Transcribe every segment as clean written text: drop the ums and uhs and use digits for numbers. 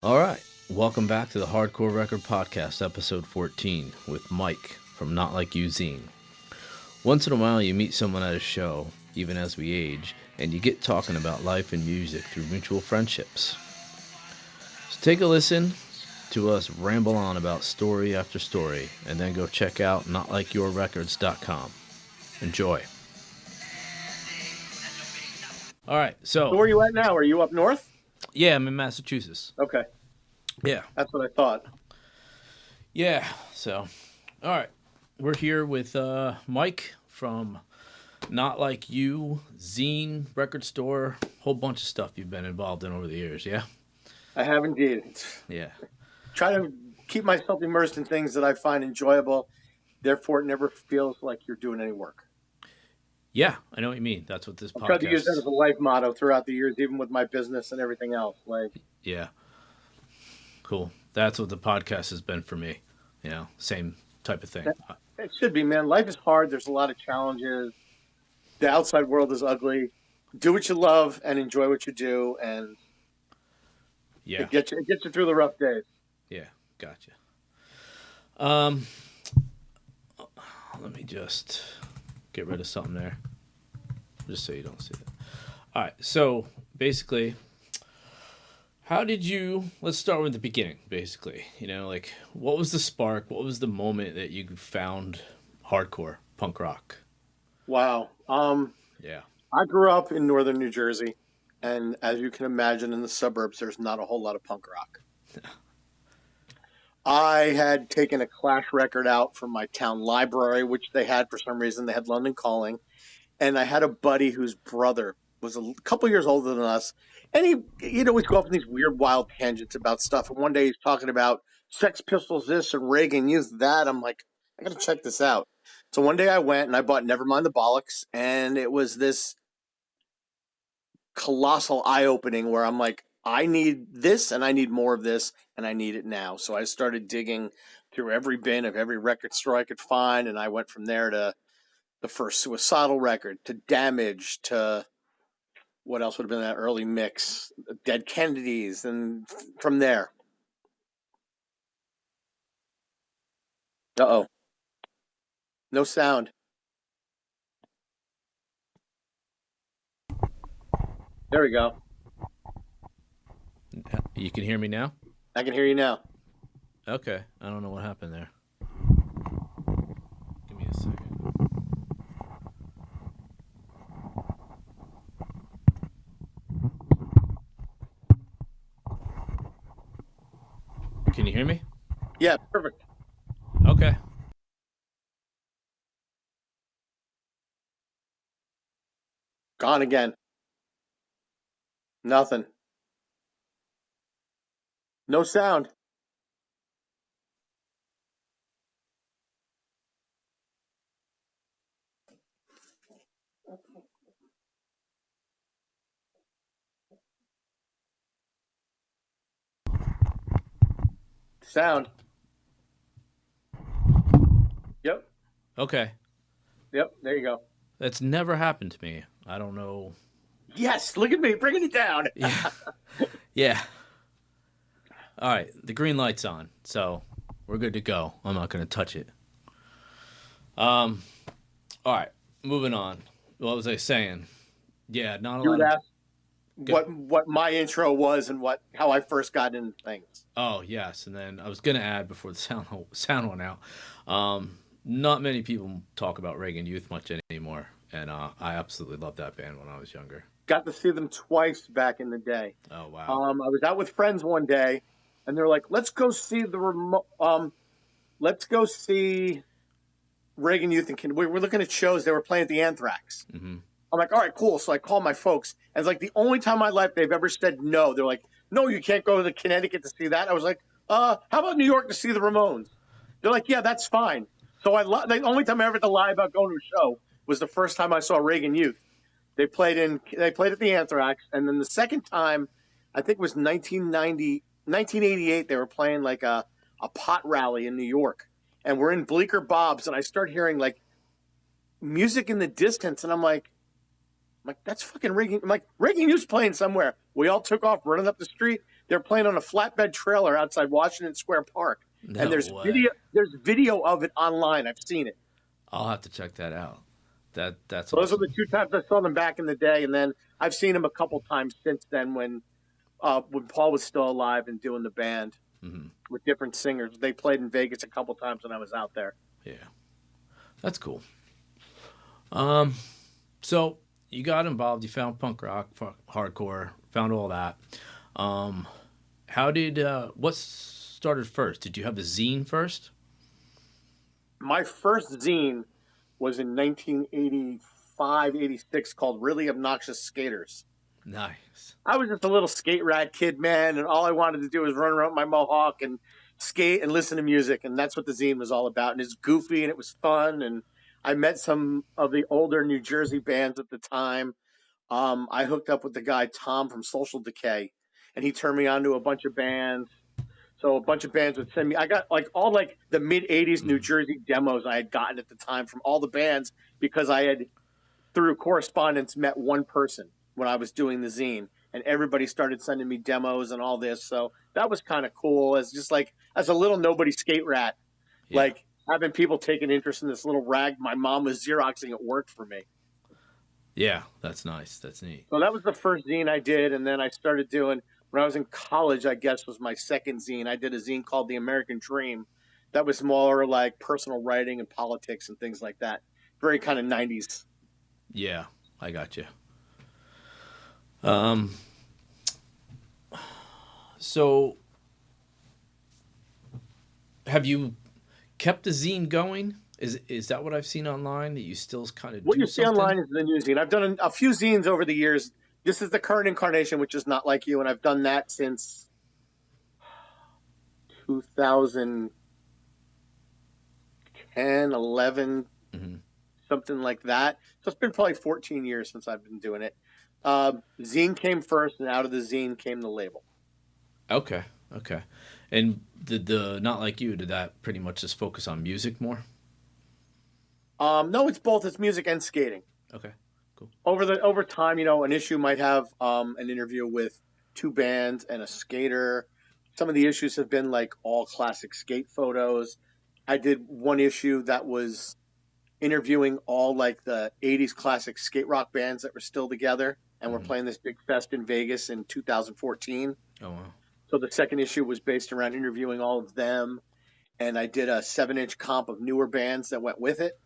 All right. Welcome back to the Hardcore Record Podcast, episode 14, with Mike from Not Like You Zine. Once in a while, you meet someone at a show, even as we age, and you get talking about life and music through mutual friendships. So take a listen to us ramble on about story after story, and then go check out notlikeyourrecords.com. Enjoy. All right, So where are you at now? Are you up north? Yeah, I'm in Massachusetts. Okay. Yeah. That's what I thought. Yeah, so, all right. We're here with Mike from Not Like You, Zine, record store, whole bunch of stuff you've been involved in over the years, yeah? I have indeed. Yeah. Try to keep myself immersed in things that I find enjoyable. Therefore, it never feels like you're doing any work. Yeah, I know what you mean. That's what this I've podcast tried to use that as a life motto throughout the years, even with my business and everything else. Yeah. Cool. That's what the podcast has been for me. You know, same type of thing. It should be, man. Life is hard. There's a lot of challenges. The outside world is ugly. Do what you love and enjoy what you do, and yeah, it gets you through the rough days. Yeah, gotcha. Let me just get rid of something there, just so you don't see that. All right, so basically, how did you? Let's start with the beginning. Basically, you know, like what was the spark? What was the moment that you found hardcore punk rock? Wow. Yeah. I grew up in northern New Jersey, and as you can imagine, in the suburbs, there's not a whole lot of punk rock. I had taken a Clash record out from my town library, which they had for some reason. They had London Calling, and I had a buddy whose brother was a couple years older than us, and he'd always go off on these weird, wild tangents about stuff. And one day he's talking about Sex Pistols this and Reagan Youth that. I'm like, I got to check this out. So one day I went and I bought Nevermind the Bollocks, and it was this colossal eye-opening where I'm like, I need this and I need more of this and I need it now. So I started digging through every bin of every record store I could find, and I went from there to the first Suicidal record, to Damage, to what else would have been that early mix, Dead Kennedys, and from there. Uh-oh. No sound. There we go. You can hear me now? I can hear you now. Okay. I don't know what happened there. Give me a second. Can you hear me? Yeah, perfect. Okay. Gone again. Nothing. No sound. Sound. Yep. Okay. Yep. There you go. That's never happened to me. I don't know. Yes. Look at me bringing it down. Yeah. Yeah. All right. The green light's on, so we're good to go. I'm not going to touch it. All right. Moving on. What was I saying? Yeah, not a You lot would of... ask what my intro was and how I first got into things. Oh, yes. And then I was going to add before the sound went out. Not many people talk about Reagan Youth much anymore, and I absolutely loved that band when I was younger. Got to see them twice back in the day. Oh, wow. I was out with friends one day, and they're like, "Let's go see let's go see Reagan Youth." And we were looking at shows. They were playing at the Anthrax. Mm-hmm. I'm like, all right, cool. So I called my folks, and it's like the only time in my life they've ever said no. They're like, no, you can't go to Connecticut to see that. I was like, how about New York to see the Ramones? They're like, yeah, that's fine. So the only time I ever had to lie about going to a show was the first time I saw Reagan Youth. They played at the Anthrax, and then the second time, I think it was 1988. They were playing like a pot rally in New York, and we're in Bleecker Bob's, and I start hearing like music in the distance, and I'm like, that's fucking Reagan. I'm like, Reagan Youth's playing somewhere. We all took off running up the street. They're playing on a flatbed trailer outside Washington Square Park, and No way. There's video of it online. I've seen it. I'll have to check that out. That's Those are the awesome. two times I saw them back in the day, and then I've seen them a couple times since then when Paul was still alive and doing the band with different singers. They played in Vegas a couple times when I was out there. Yeah, that's cool. So you got involved. You found punk rock, hardcore, found all that. How did what started first? Did you have the zine first? My first zine was in 1985, 86, called Really Obnoxious Skaters. Nice. I was just a little skate rat kid, man, and all I wanted to do was run around with my mohawk and skate and listen to music, and that's what the zine was all about. And it's goofy and it was fun, and I met some of the older New Jersey bands at the time. I hooked up with the guy Tom from Social Decay, and he turned me on to a bunch of bands. So a bunch of bands would send me. I got like all like the mid '80s New Jersey demos I had gotten at the time from all the bands because I had through correspondence met one person when I was doing the zine, and everybody started sending me demos and all this. So that was kind of cool. As just like as a little nobody skate rat, Yeah. like having people take an interest in this little rag my mom was xeroxing at work for me. Yeah, that's nice. That's neat. So that was the first zine I did, and then I started doing when I was in college. I guess was my second zine. I did a zine called The American Dream. That was more like personal writing and politics and things like that. Very kind of '90s. Yeah, I got you. So have you kept the zine going? Is that what I've seen online? That you still kind of What do you see something? online is the new zine. I've done a few zines over the years. This is the current incarnation, which is Not Like You, and I've done that since 2010, 11, something like that. So it's been probably 14 years since I've been doing it. Zine came first, and out of the zine came the label. Okay, okay. And the Not Like You, did that pretty much just focus on music more? No, it's both. It's music and skating. Okay, cool. Over time, an issue might have an interview with two bands and a skater. Some of the issues have been like all classic skate photos. I did one issue that was interviewing all like the '80s classic skate rock bands that were still together and were playing this big fest in Vegas in 2014. Oh wow, So the second issue was based around interviewing all of them, and I did a 7-inch comp of newer bands that went with it.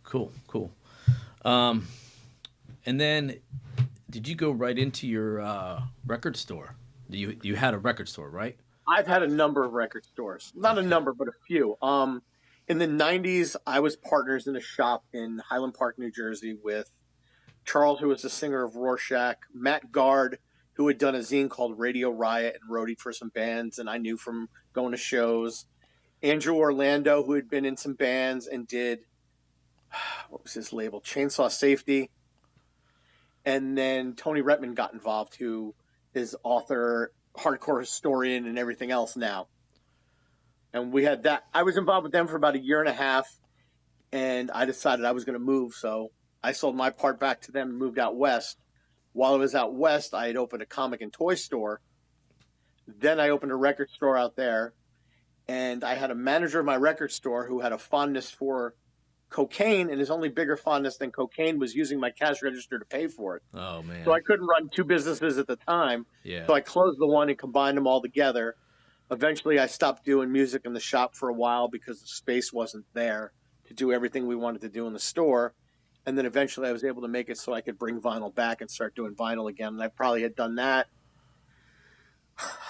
cool, cool. And then, did you go right into your record store? You had a record store, right? I've had a number of record stores, not a number, but a few. In the '90s, I was partners in a shop in Highland Park, New Jersey, with Charles, who was the singer of Rorschach, Matt Guard, who had done a zine called Radio Riot and roadied for some bands, and I knew from going to shows. Andrew Orlando, who had been in some bands and did what was his label, Chainsaw Safety, and then Tony Retman got involved, who is author, hardcore historian, and everything else now. And we had that. I was involved with them for about a year and a half, and I decided I was going to move. So I sold my part back to them and moved out west. While I was out west, I had opened a comic and toy store. Then I opened a record store out there, and I had a manager of my record store who had a fondness for cocaine, and his only bigger fondness than cocaine was using my cash register to pay for it. Oh man. So I couldn't run two businesses at the time. Yeah. So I closed the one and combined them all together. Eventually, I stopped doing music in the shop for a while because the space wasn't there to do everything we wanted to do in the store. And then eventually I was able to make it so I could bring vinyl back and start doing vinyl again. And I probably had done that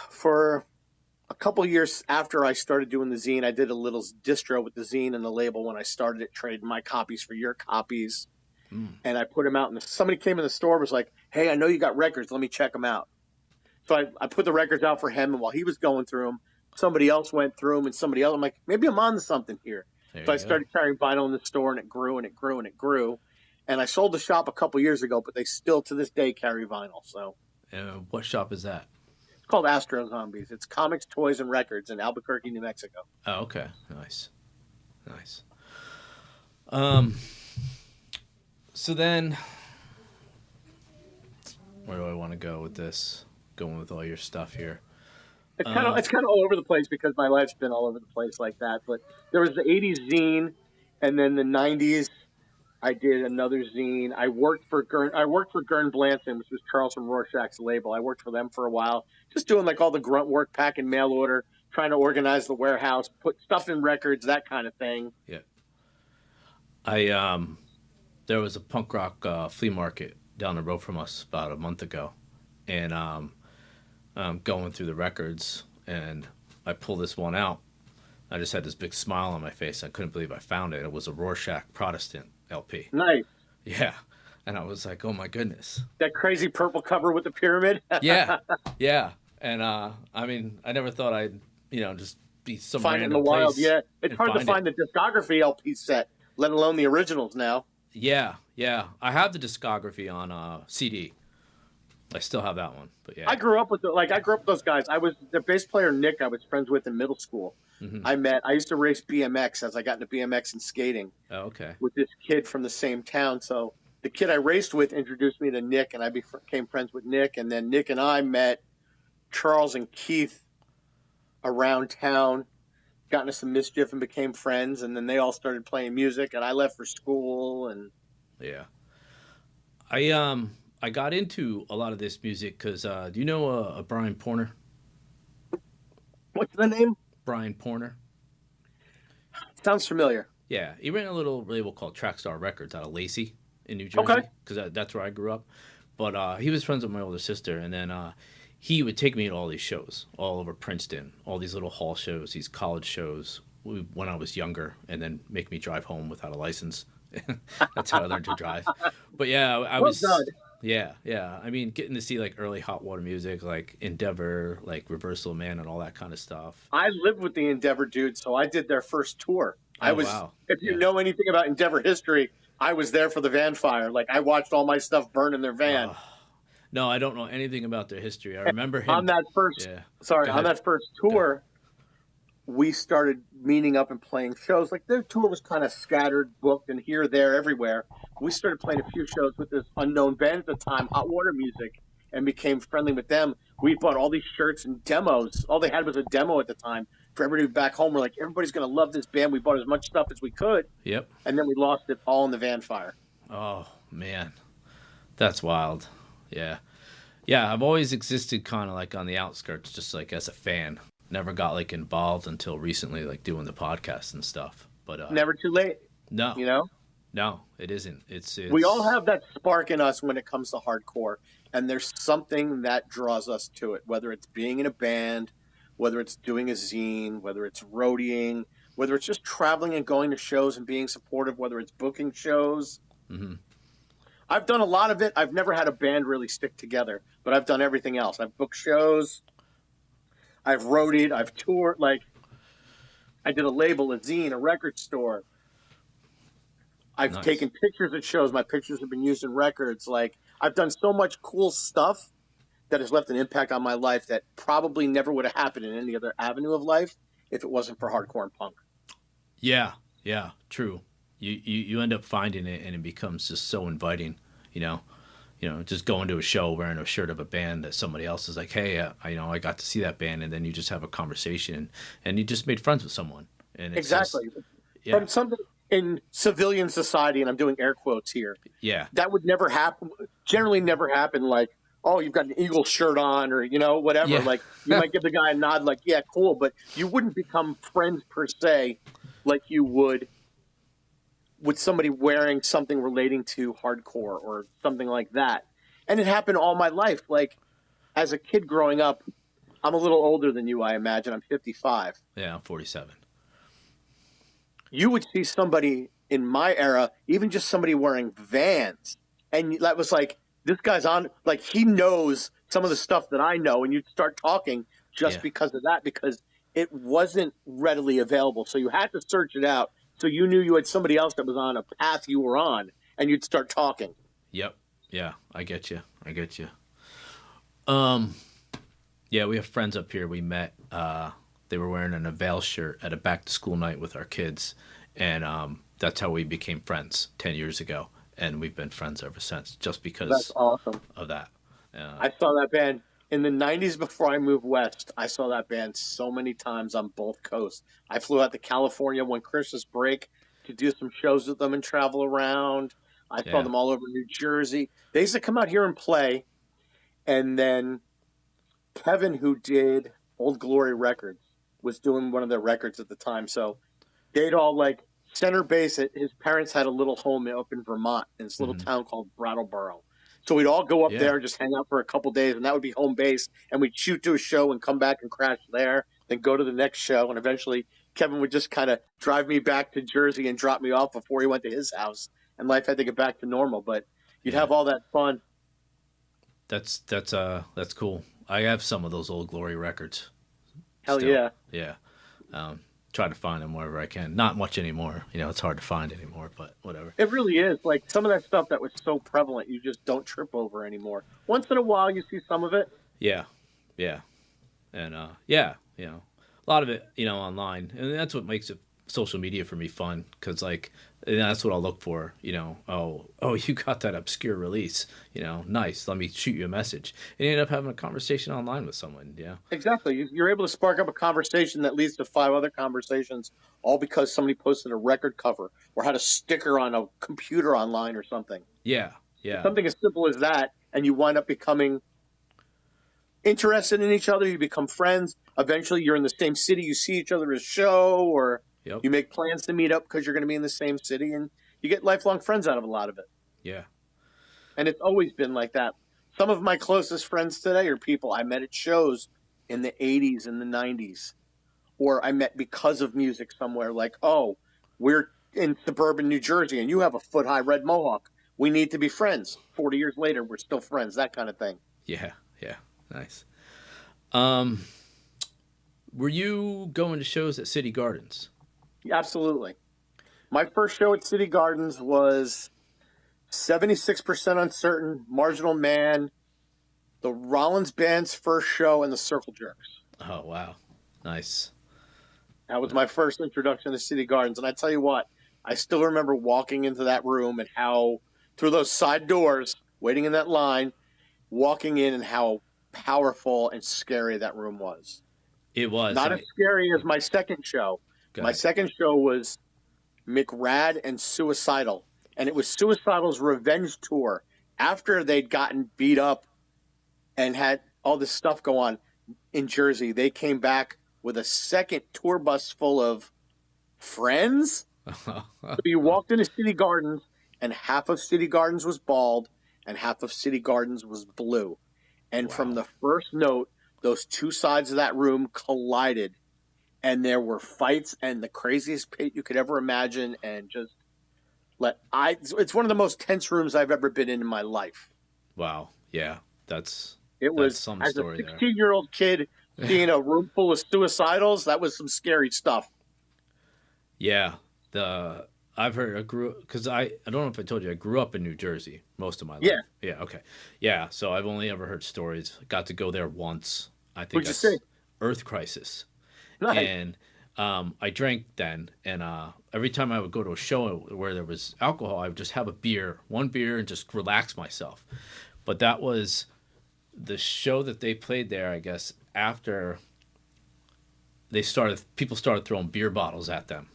for a couple years after I started doing the zine. I did a little distro with the zine and the label when I started it, trading my copies for your copies. And I put them out, and somebody came in the store and was like, "Hey, I know you got records. Let me check them out." So I put the records out for him, and while he was going through them, somebody else went through them, and somebody else. I'm like, maybe I'm on to something here. So I started carrying vinyl in the store, and it grew and it grew and it grew. And I sold the shop a couple years ago, but they still to this day carry vinyl. So what shop is that? it's called Astro Zombies. It's comics, toys, and records in Albuquerque, New Mexico. Oh, okay. Nice. Nice. So then, Where do I want to go with this? Going with all your stuff here. It's kind of all over the place because my life's been all over the place like that. But there was the '80s zine, and then the '90s. I did another zine. I worked for Gern Blanton, which was Charleston Rorschach's label. I worked for them for a while, just doing like all the grunt work, packing mail order, trying to organize the warehouse, put stuff in records, that kind of thing. Yeah. I there was a punk rock flea market down the road from us about a month ago, and I'm going through the records, and I pull this one out. I just had this big smile on my face. I couldn't believe I found it. It was a Rorschach Protestant LP. Nice. Yeah, and I was like, oh my goodness. That crazy purple cover with the pyramid. Yeah, yeah. And I mean, I never thought I'd just be some Find it in the random wild. place Yeah, it's hard to find it. the discography LP set, let alone the originals now. Yeah, yeah. I have the discography on CD. I still have that one, but yeah. I grew up with those guys. I was their bass player Nick. I was friends with in middle school. Mm-hmm. I used to race BMX as I got into BMX and skating. Oh, okay. With this kid from the same town. So the kid I raced with introduced me to Nick, and I became friends with Nick. And then Nick and I met Charles and Keith around town, got into some mischief and became friends. And then they all started playing music, and I left for school. And yeah, I got into a lot of this music because do you know a Brian Porner? What's the name? Brian Porner. Sounds familiar. Yeah, he ran a little label called Trackstar Records out of Lacey in New Jersey. Okay. Because that's where I grew up. But he was friends with my older sister, and then he would take me to all these shows all over Princeton, all these little hall shows, these college shows when I was younger, and then make me drive home without a license. That's how I learned to drive. But yeah, I was... Done. Yeah, yeah. I mean, getting to see like early Hot Water music, like Endeavor, like Reversal Man, and all that kind of stuff. I lived with the Endeavor dudes, so I did their first tour. Oh, wow. If you know anything about Endeavor history, I was there for the van fire. Like, I watched all my stuff burn in their van. No, I don't know anything about their history. I remember him on that first. On that first tour, we started meeting up and playing shows. Like, their tour was kind of scattered, booked, and here, there, everywhere. We started playing a few shows with this unknown band at the time, Hot Water Music, and became friendly with them. We bought all these shirts and demos. All they had was a demo at the time. For everybody back home, we're like, everybody's going to love this band. We bought as much stuff as we could. Yep. And then we lost it all in the van fire. Oh, man. That's wild. Yeah. Yeah, I've always existed kind of like on the outskirts, just like as a fan. Never got like involved until recently, like doing the podcast and stuff. But never too late. No. You know? No, it isn't. It's we all have that spark in us when it comes to hardcore, and there's something that draws us to it, whether it's being in a band, whether it's doing a zine, whether it's roadieing, whether it's just traveling and going to shows and being supportive, whether it's booking shows. Mm-hmm. I've done a lot of it. I've never had a band really stick together, but I've done everything else. I've booked shows. I've roadied. I've toured. Like, I did a label, a zine, a record store. I've taken pictures at shows. My pictures have been used in records. Like, I've done so much cool stuff that has left an impact on my life that probably never would have happened in any other avenue of life if it wasn't for hardcore and punk. Yeah, yeah, true. You end up finding it, and it becomes just so inviting, you know, just going to a show wearing a shirt of a band that somebody else is like, hey, I got to see that band, and then you just have a conversation, and you just made friends with someone. And it's exactly. From something in civilian society, and I'm doing air quotes here. Yeah. That would never happen, generally never happen, like, oh, you've got an Eagle shirt on or, whatever. Yeah. Like, you might give the guy a nod like, yeah, cool, but you wouldn't become friends per se like you would with somebody wearing something relating to hardcore or something like that. And it happened all my life. Like, as a kid growing up, I'm a little older than you, I imagine. I'm 55. Yeah, I'm 47. You would see somebody in my era, even just somebody wearing Vans, and that was like, this guy's on, like, he knows some of the stuff that I know, and you'd start talking just because of that, because it wasn't readily available. So you had to search it out. So you knew you had somebody else that was on a path you were on, and you'd start talking. Yep. Yeah, I get you. Yeah, we have friends up here we met. They were wearing an Avail shirt at a back-to-school night with our kids, and that's how we became friends 10 years ago, and we've been friends ever since, just because That's awesome. of that. I saw that band in the 90s before I moved west. I saw that band so many times on both coasts. I flew out to California one Christmas break to do some shows with them and travel around. I saw Yeah. them all over New Jersey. They used to come out here and play. And then Kevin, who did Old Glory Records, was doing one of their records at the time. So they'd all like center base it. His parents had a little home up in Vermont in this little Hmm. town called Brattleboro. So we'd all go up Yeah. there and just hang out for a couple days, and that would be home base. And we'd shoot to a show and come back and crash there, then go to the next show. And eventually, Kevin would just kind of drive me back to Jersey and drop me off before he went to his house. And life had to get back to normal. But you'd Yeah. have all that fun. That's cool. I have some of those Old Glory records. Hell Still. yeah. Yeah. Try to find them wherever I can. Not much anymore. It's hard to find anymore, but whatever. It really is. Like some of that stuff that was so prevalent, you just don't trip over anymore. Once in a while, you see some of it. Yeah. Yeah. And yeah, a lot of it, online. And that's what makes it social media for me fun, because like that's what I'll look for. Oh, you got that obscure release. Nice. Let me shoot you a message, and you end up having a conversation online with someone. Yeah. Exactly. You're able to spark up a conversation that leads to 5 other conversations, all because somebody posted a record cover or had a sticker on a computer online or something. Yeah. Yeah. Something as simple as that, and you wind up becoming interested in each other. You become friends. Eventually, you're in the same city. You see each other at a show, or Yep. you make plans to meet up because you're going to be in the same city, and you get lifelong friends out of a lot of it. Yeah. And it's always been like that. Some of my closest friends today are people I met at shows in the 80s and the 90s, or I met because of music somewhere. Like, oh, we're in suburban New Jersey and you have a foot-high red mohawk. We need to be friends. 40 years later, we're still friends, that kind of thing. Yeah. Yeah. Nice. Were you going to shows at City Gardens? Absolutely. My first show at City Gardens was 76% Uncertain, Marginal Man, the Rollins Band's first show, and the Circle Jerks. Oh, wow. Nice. That was my first introduction to City Gardens. And I tell you what, I still remember walking into that room and how, through those side doors, waiting in that line, walking in, and how powerful and scary that room was. It was. Not as scary as my second show. My second show was McRad and Suicidal. And it was Suicidal's revenge tour. After they'd gotten beat up and had all this stuff go on in Jersey, they came back with a second tour bus full of friends. So you walked into City Gardens, and half of City Gardens was bald, and half of City Gardens was blue. And from the first note, those two sides of that room collided, and there were fights and the craziest pit you could ever imagine. And just it's one of the most tense rooms I've ever been in my life. Wow. Yeah. That's some as story a 16-year-old kid seeing a room full of suicidals. That was some scary stuff. Yeah. I grew because I don't know if I told you, I grew up in New Jersey most of my life. Yeah. Yeah. Okay. Yeah. So I've only ever heard stories. Got to go there once. I think What'd you say? Earth Crisis. Nice. And I drank then, and every time I would go to a show where there was alcohol, I would just have one beer, and just relax myself. But that was the show that they played there, I guess, after people started throwing beer bottles at them.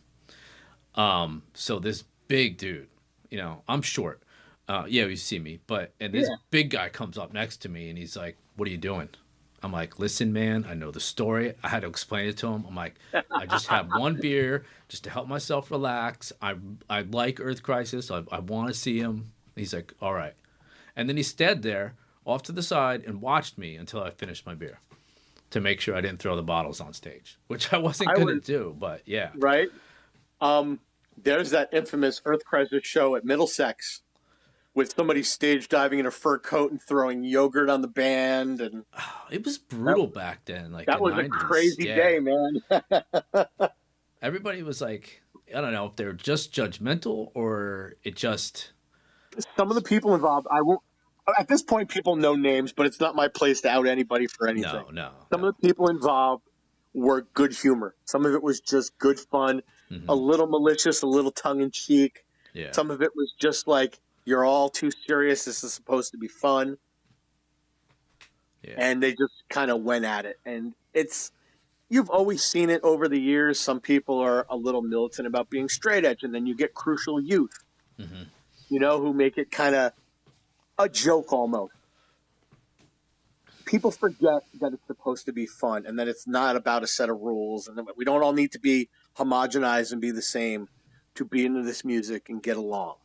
So this big dude, I'm short. You see me, and this big guy comes up next to me, and he's like, "What are you doing?" I'm like, "Listen, man, I know the story." I had to explain it to him. I'm like, "I just have one beer just to help myself relax. I like Earth Crisis. I want to see him." He's like, "All right." And then he stayed there off to the side and watched me until I finished my beer to make sure I didn't throw the bottles on stage, which I wasn't going to do, but yeah. Right. There's that infamous Earth Crisis show at Middlesex with somebody stage diving in a fur coat and throwing yogurt on the band, and it was brutal back then. Like that the was 90s. A crazy day, man. Everybody was like, I don't know if they're just judgmental or it just. Some of the people involved, I won't. At this point, people know names, but it's not my place to out anybody for anything. No. Some of the people involved were good humor. Some of it was just good fun, a little malicious, a little tongue in cheek. Yeah. Some of it was just like, you're all too serious. This is supposed to be fun. Yeah. and they just kind of went at it. And you've always seen it over the years. Some people are a little militant about being straight edge, and then you get crucial youth, Hmm. who make it kind of a joke almost. People forget that it's supposed to be fun and that it's not about a set of rules, and that we don't all need to be homogenized and be the same to be into this music and get along.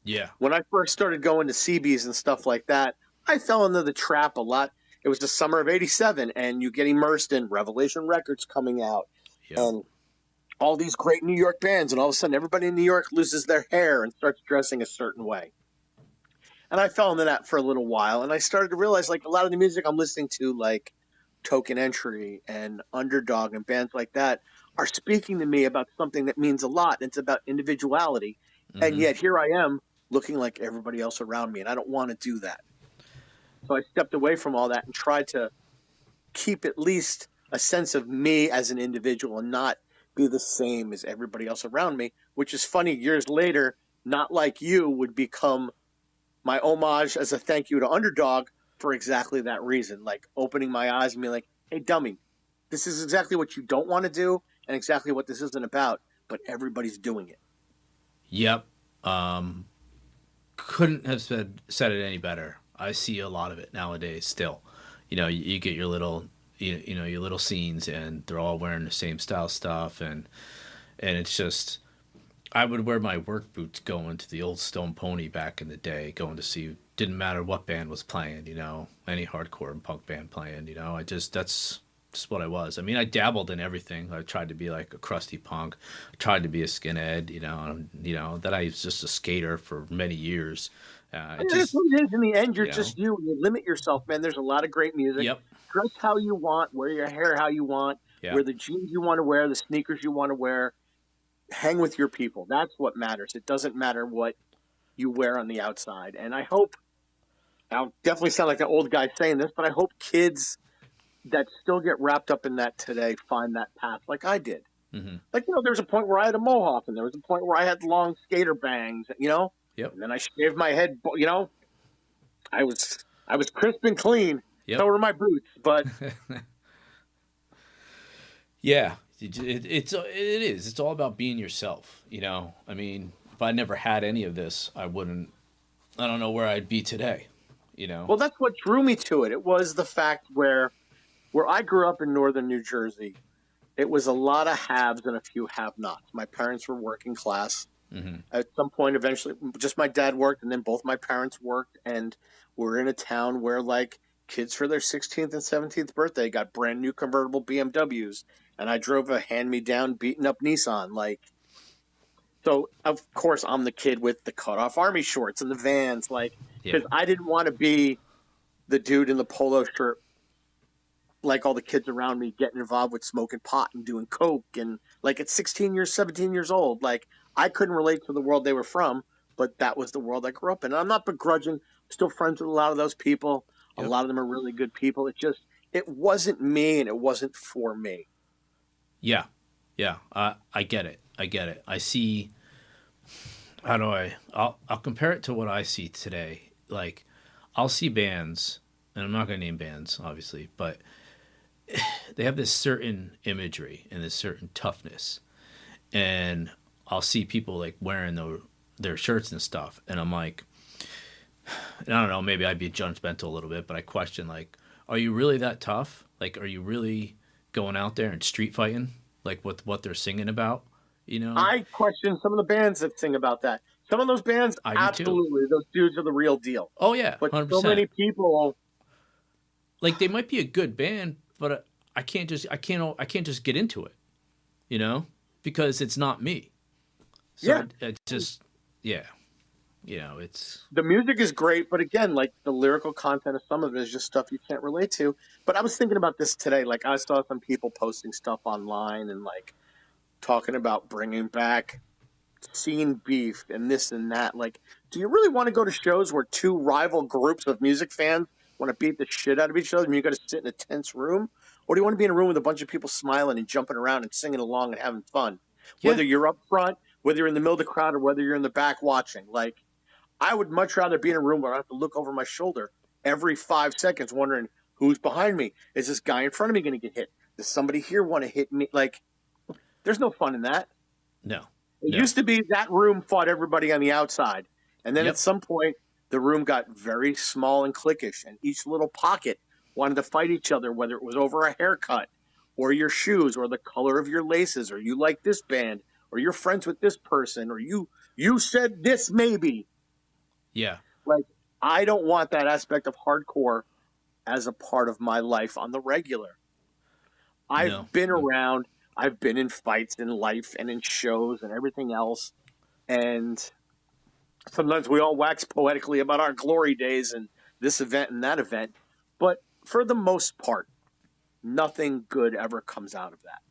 Yeah. When I first started going to CBs and stuff like that, I fell into the trap a lot. It was the summer of '87, and you get immersed in Revelation Records coming out Yep. and all these great New York bands, and all of a sudden everybody in New York loses their hair and starts dressing a certain way. And I fell into that for a little while, and I started to realize, like, a lot of the music I'm listening to, like Token Entry and Underdog and bands like that, are speaking to me about something that means a lot, and it's about individuality. And Hmm. yet here I am looking like everybody else around me, and I don't want to do that. So I stepped away from all that and tried to keep at least a sense of me as an individual and not be the same as everybody else around me, which is funny. Years later, Not Like You would become my homage as a thank you to Underdog for exactly that reason, like opening my eyes and being like, hey, dummy, this is exactly what you don't want to do and exactly what this isn't about, but everybody's doing it. Yep. Um, couldn't have said it any better. I see a lot of it nowadays still. You get your little your little scenes, and they're all wearing the same style stuff, and it's just, I would wear my work boots going to the old Stone Pony back in the day, going to see, didn't matter what band was playing, any hardcore and punk band playing, that's just what I was. I mean, I dabbled in everything. I tried to be like a crusty punk. I tried to be a skinhead, that I was just a skater for many years. It That's just, what it is. In the end, you're you know, just you. You limit yourself, man. There's a lot of great music. yep, Dress how you want, wear your hair how you want, yeah, wear the jeans you want to wear, the sneakers you want to wear. Hang with your people. That's what matters. It doesn't matter what you wear on the outside. And I hope, I'll definitely sound like an old guy saying this, but I hope kids that still get wrapped up in that today find that path like I did. hmm, Like, there was a point where I had a mohawk, and there was a point where I had long skater bangs, yep, and then I shaved my head, I was crisp and clean. So yep, were my boots, but yeah. It's all about being yourself. I mean, if I never had any of this, I don't know where I'd be today. well, that's what drew me to it. It was the fact where I grew up in northern New Jersey. It was a lot of haves and a few have-nots. My parents were working class. Hmm. At some point, eventually, just my dad worked, and then both my parents worked, and we're in a town where, like, kids for their 16th and 17th birthday got brand new convertible BMWs, and I drove a hand-me-down, beaten-up Nissan. Like, so of course I'm the kid with the cut-off army shorts and the Vans, like, Yeah. because I didn't want to be the dude in the polo shirt like all the kids around me getting involved with smoking pot and doing coke, and like at 16 years 17 years old, like, I couldn't relate to the world they were from, but that was the world I grew up in. And I'm not begrudging. I'm still friends with a lot of those people. A Yep. lot of them are really good people. It wasn't me, and it wasn't for me. Yeah. Yeah. I get it. I get it. I see. How do I'll compare it to what I see today. Like, I'll see bands, and I'm not going to name bands, obviously, but they have this certain imagery and this certain toughness. And I'll see people like wearing their shirts and stuff. And I'm like, and I don't know, maybe I'd be judgmental a little bit, but I question, like, are you really that tough? Like, are you really going out there and street fighting? Like, with what they're singing about, I question some of the bands that sing about that. Some of those bands, I do too. absolutely, those dudes are the real deal. Oh yeah, But so 100%. many people, Like, they might be a good band, but I can't just get into it, because it's not me. So yeah, it just, yeah, it's, the music is great, but again, like, the lyrical content of some of it is just stuff you can't relate to. But I was thinking about this today. Like, I saw some people posting stuff online and, like, talking about bringing back scene beef and this and that. Like, do you really want to go to shows where two rival groups of music fans want to beat the shit out of each other and you got to sit in a tense room? Or do you want to be in a room with a bunch of people smiling and jumping around and singing along and having fun? yeah, Whether you're up front, whether you're in the middle of the crowd, or whether you're in the back watching. Like, I would much rather be in a room where I have to look over my shoulder every 5 seconds wondering, Who's behind me? Is this guy in front of me going to get hit? Does somebody here want to hit me? Like, there's no fun in that. No. It used to be that room fought everybody on the outside. And then Yep. at some point, the room got very small and cliquish, and each little pocket wanted to fight each other, whether it was over a haircut or your shoes or the color of your laces, or you like this band, or you're friends with this person, or you said this maybe. Yeah. Like, I don't want that aspect of hardcore as a part of my life on the regular. I've been around, I've been in fights in life and in shows and everything else. And sometimes we all wax poetically about our glory days and this event and that event. But for the most part, nothing good ever comes out of that.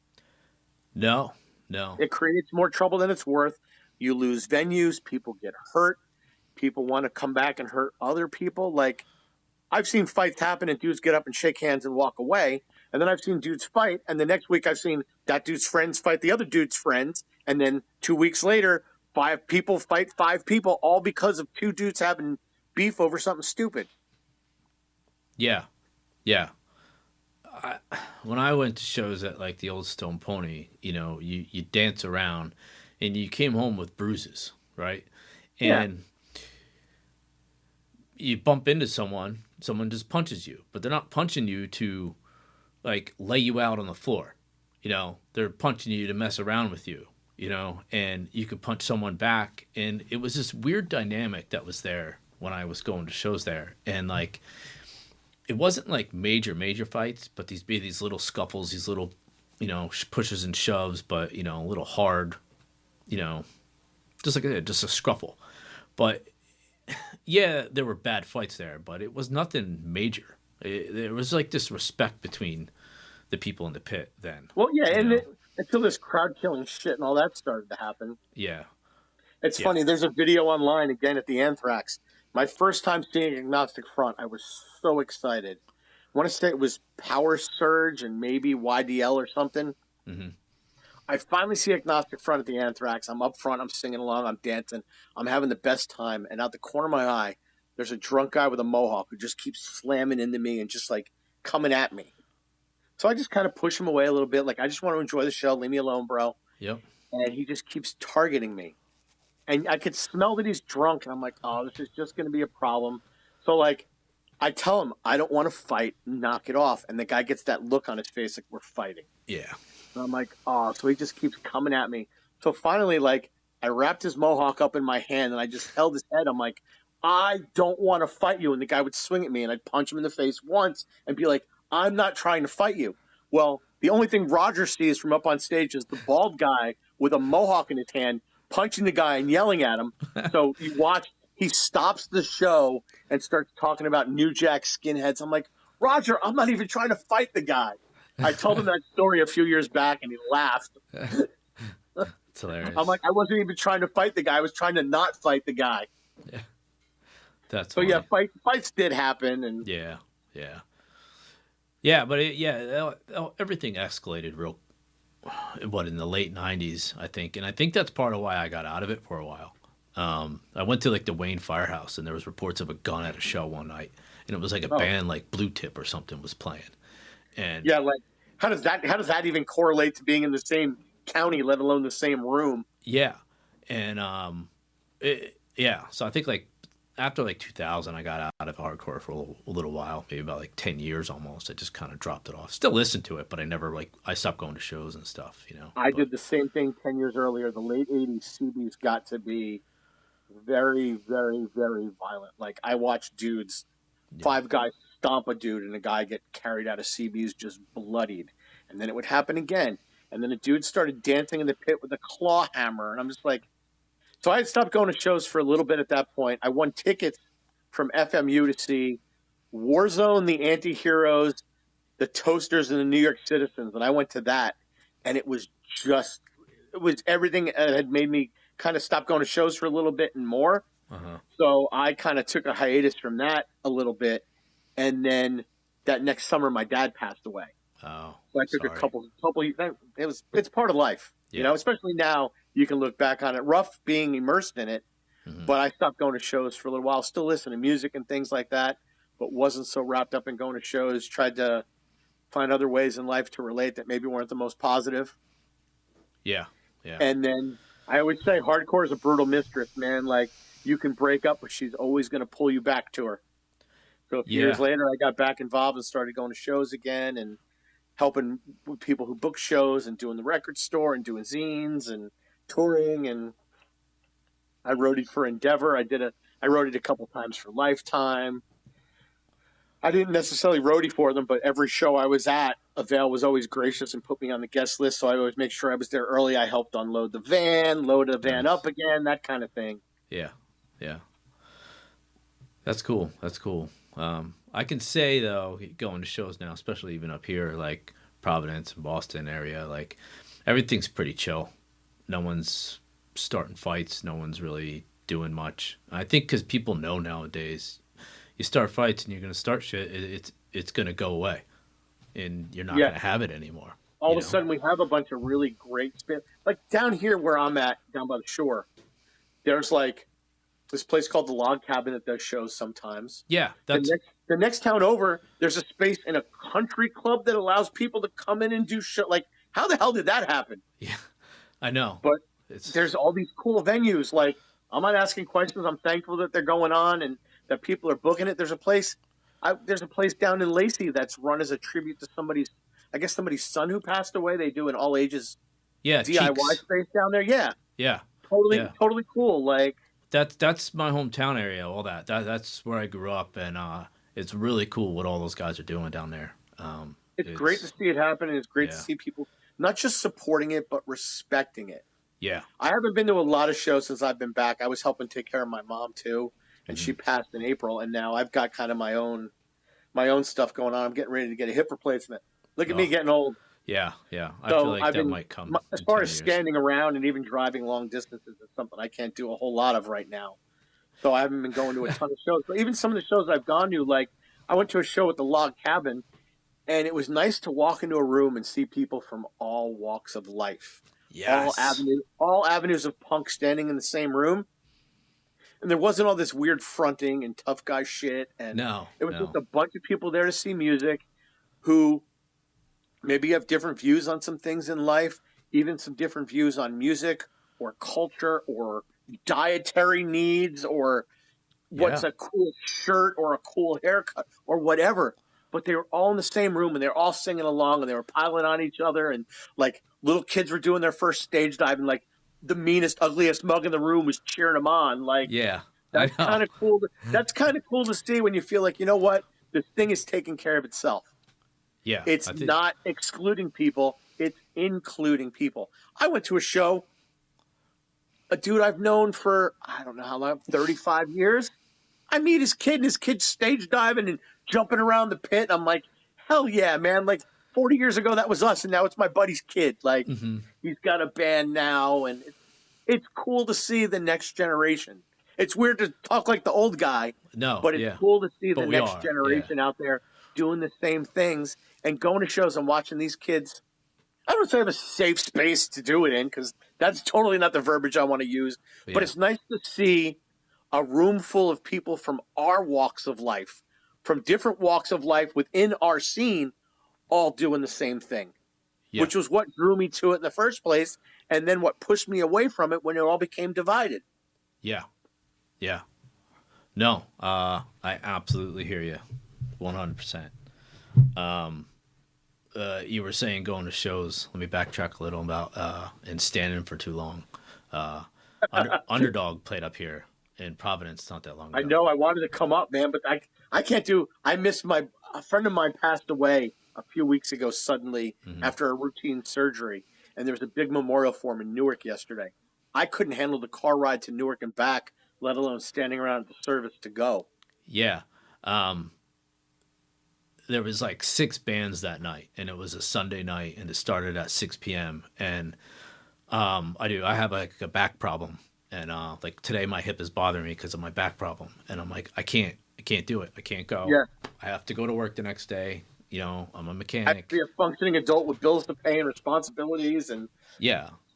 No. It creates more trouble than it's worth. You lose venues, people get hurt, people want to come back and hurt other people. Like, I've seen fights happen and dudes get up and shake hands and walk away. And then I've seen dudes fight. And the next week I've seen that dude's friends fight the other dude's friends. And then 2 weeks later, 5 people fight 5 people, all because of 2 dudes having beef over something stupid. Yeah. When I went to shows at like the old Stone Pony, you dance around and you came home with bruises, right? And you bump into someone just punches you, but they're not punching you to like lay you out on the floor. They're punching you to mess around with you, and you could punch someone back. And it was this weird dynamic that was there when I was going to shows there. And like, it wasn't like major fights, but these little scuffles, these little, pushes and shoves, but, a little hard, just a scruffle. But yeah, there were bad fights there, but it was nothing major. There was like this respect between the people in the pit then. Well, yeah, until this crowd killing shit and all that started to happen. Yeah. It's funny. There's a video online again at the Anthrax. My first time seeing Agnostic Front, I was so excited. I want to say it was Power Surge and maybe YDL or something. Mm-hmm. I finally see Agnostic Front at the Anthrax. I'm up front. I'm singing along. I'm dancing. I'm having the best time. And out the corner of my eye, there's a drunk guy with a mohawk who just keeps slamming into me and just like coming at me. So I just kind of push him away a little bit. Like, I just want to enjoy the show. Leave me alone, bro. Yep. And he just keeps targeting me. And I could smell that he's drunk. And I'm like, oh, this is just going to be a problem. So, like, I tell him, I don't want to fight. Knock it off. And the guy gets that look on his face like we're fighting. Yeah. And I'm like, oh, so he just keeps coming at me. So finally, like, I wrapped his mohawk up in my hand and I just held his head. I'm like, I don't want to fight you. And the guy would swing at me and I'd punch him in the face once and be like, I'm not trying to fight you. Well, the only thing Roger sees from up on stage is the bald guy with a mohawk in his hand punching the guy and yelling at him. So you watch, he stops the show and starts talking about New Jack skinheads. I'm like, Roger, I'm not even trying to fight the guy. I told him that story a few years back and he laughed. It's hilarious. I'm like, I wasn't even trying to fight the guy. I was trying to not fight the guy. Yeah. That's so funny. yeah, fights did happen. And yeah, but everything escalated in the late 90s, I think. And I think that's part of why I got out of it for a while. I went to like the Wayne Firehouse and there was reports of a gun at a show one night. And it was like a band like Blue Tip or something was playing. And yeah, like how does that even correlate to being in the same county, let alone the same room? Yeah. And so I think like after like 2000, I got out of hardcore for a little while, maybe about like 10 years almost. I just kind of dropped it off. Still listen to it, but I stopped going to shows and stuff, I did the same thing 10 years earlier. The late 80s CBs got to be very, very, very violent. Like, I watched dudes, 5 guys stomp a dude and a guy get carried out of CBs just bloodied. And then it would happen again. And then a dude started dancing in the pit with a claw hammer. And I'm just like, so I had stopped going to shows for a little bit at that point. I won tickets from FMU to see Warzone, the Anti-Heroes, the Toasters, and the New York Citizens. And I went to that. And it was everything that had made me kind of stop going to shows for a little bit and more. Uh-huh. So I kind of took a hiatus from that a little bit. And then that next summer, my dad passed away. Oh, so I took a couple. It's part of life, especially now you can look back on it. Rough being immersed in it, but I stopped going to shows for a little while. Still listen to music and things like that. but wasn't so wrapped up in going to shows, tried to find other ways in life to relate that maybe weren't the most positive. Yeah. Yeah. And then I always say hardcore is a brutal mistress, man. Like, you can break up, but she's always going to pull you back to her. So a few years later, I got back involved and started going to shows again and helping with people who book shows and doing the record store and doing zines and touring. And I roadied for Endeavor. I roadied a couple times for Lifetime. I didn't necessarily roadie for them, but every show I was at, Avail was always gracious and put me on the guest list, so I always make sure I was there early. I helped unload the van, load the van up again, that kind of thing. Yeah, yeah. That's cool. That's cool. I can say, though, going to shows now, especially even up here, like Providence and Boston area, like everything's pretty chill. No one's starting fights. No one's really doing much. I think because people know nowadays, you start fights and you're going to start shit, it's going to go away. And you're not going to have it anymore. All of a sudden, we have a bunch of really great like down here where I'm at, down by the shore, there's like this place called the Log Cabin that does shows sometimes. Yeah. The next town over, there's a space in a country club that allows people to come in and do shit. Like, how the hell did that happen? Yeah, I know. But there's all these cool venues. Like, I'm not asking questions. I'm thankful that they're going on and that people are booking it. There's a place down in Lacey that's run as a tribute to somebody's son who passed away. They do an all ages DIY space down there. Yeah. Totally cool. Like, that's my hometown area. All that's where I grew up, and it's really cool what all those guys are doing down there. It's great to see it happen, and it's great to see people not just supporting it but respecting it. Yeah, I haven't been to a lot of shows since I've been back. I was helping take care of my mom too, and she passed in April, and now I've got kind of my own stuff going on. I'm getting ready to get a hip replacement. Look at me getting old. Yeah. I feel like that might come. As far as standing around and even driving long distances is something I can't do a whole lot of right now. So I haven't been going to a ton of shows. But even some of the shows I've gone to, like I went to a show at the Log Cabin, and it was nice to walk into a room and see people from all walks of life. Yes. All avenues of punk standing in the same room. And there wasn't all this weird fronting and tough guy shit. And it was just a bunch of people there to see music who maybe have different views on some things in life, even some different views on music or culture or dietary needs or what's a cool shirt or a cool haircut or whatever. But they were all in the same room and they were all singing along and they were piling on each other. And like little kids were doing their first stage dive and like the meanest, ugliest mug in the room was cheering them on. Like, that's kind of cool. That's kind of cool to see when you feel like, you know what? This thing is taking care of itself. Yeah. It's not excluding people. It's including people. I went to a show, a dude I've known for, I don't know how long, 35 years. I meet his kid and his kid's stage diving and jumping around the pit. I'm like, hell yeah, man. Like 40 years ago, that was us. And now it's my buddy's kid. Like he's got a band now. And it's cool to see the next generation. It's weird to talk like the old guy. But it's cool to see the next generation out there doing the same things and going to shows and watching these kids. I don't say I have a safe space to do it in because that's totally not the verbiage I want to use. But it's nice to see a room full of people from our walks of life, from different walks of life within our scene, all doing the same thing, which was what drew me to it in the first place. And then what pushed me away from it when it all became divided. Yeah. No, I absolutely hear you 100%. You were saying going to shows. Let me backtrack a little about and standing for too long. Underdog played up here in Providence not that long ago. I know. I wanted to come up, man, but I can't do. I missed a friend of mine passed away a few weeks ago suddenly after a routine surgery, and there was a big memorial for him in Newark yesterday. I couldn't handle the car ride to Newark and back, let alone standing around at the service to go. Yeah. There was like 6 bands that night, and it was a Sunday night, and it started at 6 p.m. And I have like a back problem, and like today my hip is bothering me because of my back problem, and I'm like I can't do it. I can't go. Yeah. I have to go to work the next day. You know, I'm a mechanic. I have to be a functioning adult with bills to pay and responsibilities, and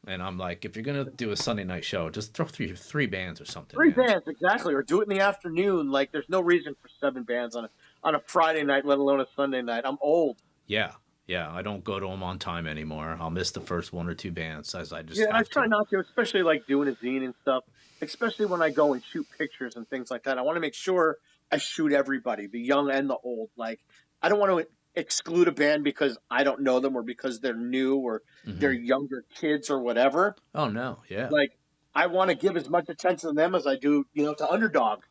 And I'm like, if you're gonna do a Sunday night show, just throw three bands or something. Three bands, exactly, or do it in the afternoon. Like, there's no reason for 7 bands on on a Friday night, let alone a Sunday night. I'm old. Yeah. Yeah. I don't go to them on time anymore. I'll miss the first one or two bands as I just Yeah, and I have try to. not to, especially like doing a zine and stuff, especially when I go and shoot pictures and things like that. I want to make sure I shoot everybody, the young and the old. Like, I don't want to exclude a band because I don't know them or because they're new or they're younger kids or whatever. Oh, no. Yeah. Like, I want to give as much attention to them as I do, to Underdog.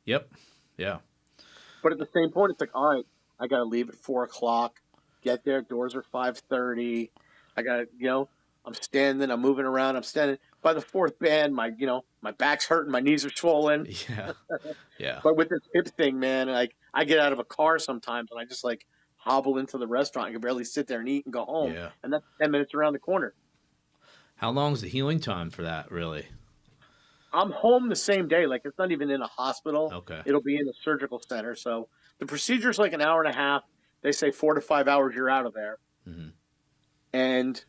Yep. Yeah. But at the same point, it's like, all right, I got to leave at 4:00, get there. Doors are 5:30. I got to, I'm standing, I'm moving around, I'm standing. By the fourth band, my back's hurting, my knees are swollen. Yeah. Yeah. But with this hip thing, man, like I get out of a car sometimes and I just like hobble into the restaurant. I can barely sit there and eat and go home. Yeah. And that's 10 minutes around the corner. How long is the healing time for that, really? I'm home the same day. Like, it's not even in a hospital. Okay. It'll be in a surgical center. So the procedure's like an hour and a half. They say 4 to 5 hours you're out of there. Mm-hmm. And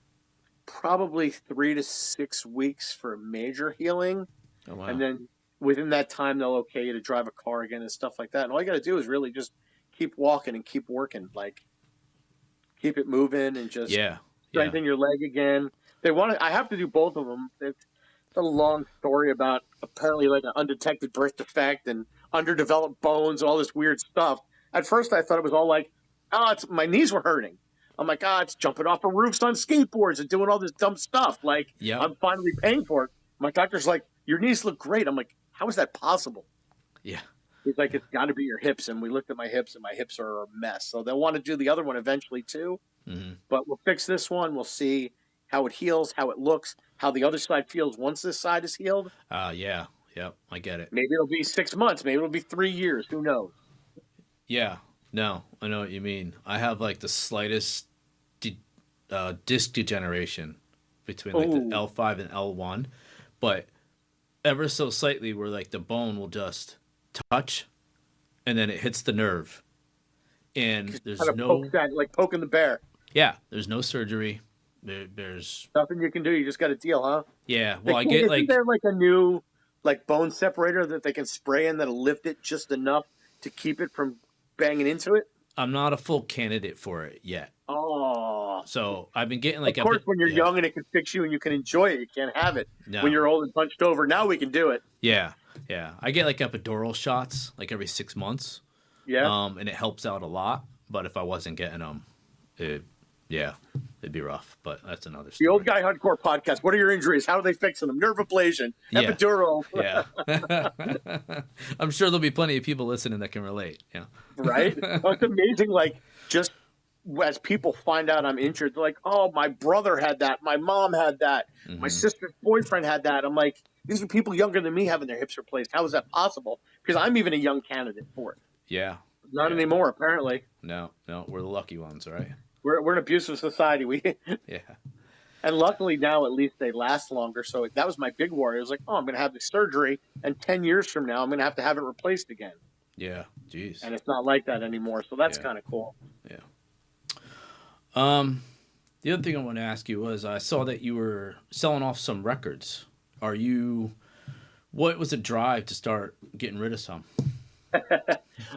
probably 3 to 6 weeks for major healing. Oh, wow. And then within that time, they'll okay you to drive a car again and stuff like that. And all you got to do is really just keep walking and keep working. Like, keep it moving and just strengthen your leg again. I have to do both of them. It's a long story about apparently like an undetected birth defect and underdeveloped bones and all this weird stuff. At first, I thought it was all like, my knees were hurting. I'm like, it's jumping off of roofs on skateboards and doing all this dumb stuff. Like, I'm finally paying for it. My doctor's like, your knees look great. I'm like, how is that possible? Yeah. He's like, it's got to be your hips. And we looked at my hips, and my hips are a mess. So they'll want to do the other one eventually, too. Mm-hmm. But we'll fix this one. We'll see how it heals, how it looks, how the other side feels once this side is healed. Yeah. Yep. I get it. Maybe it'll be 6 months. Maybe it'll be 3 years. Who knows? Yeah. No, I know what you mean. I have like the slightest disc degeneration between like the L5 and L1, but ever so slightly where like the bone will just touch and then it hits the nerve. And there's like poking the bear. Yeah, there's no surgery. There's nothing you can do. You just got to deal, huh? Yeah. Well, isn't there like a new like bone separator that they can spray in that'll lift it just enough to keep it from banging into it? I'm not a full candidate for it yet. Oh. So I've been getting like of course, when you're young and it can fix you and you can enjoy it, you can't have it. No. When you're old and punched over, now we can do it. Yeah. Yeah. I get like epidural shots like every 6 months. Yeah. And it helps out a lot. But if I wasn't getting them, it'd be rough. But that's another story. The Old Guy Hardcore podcast. What are your injuries? How are they fixing them? Nerve ablation, epidural. Yeah. I'm sure there'll be plenty of people listening that can relate. Yeah. Right? Oh, it's amazing. Like, just as people find out I'm injured, they're like, oh, my brother had that. My mom had that. Mm-hmm. My sister's boyfriend had that. I'm like, these are people younger than me having their hips replaced. How is that possible? Because I'm even a young candidate for it. Yeah. Not anymore, apparently. No. We're the lucky ones, right? We're an abusive society. Yeah. And luckily now, at least they last longer. So that was my big worry. I was like, I'm going to have the surgery, and 10 years from now, I'm going to have it replaced again. Yeah. Jeez. And it's not like that anymore. So that's kind of cool. Yeah. The other thing I want to ask you was I saw that you were selling off some records. What was the drive to start getting rid of some?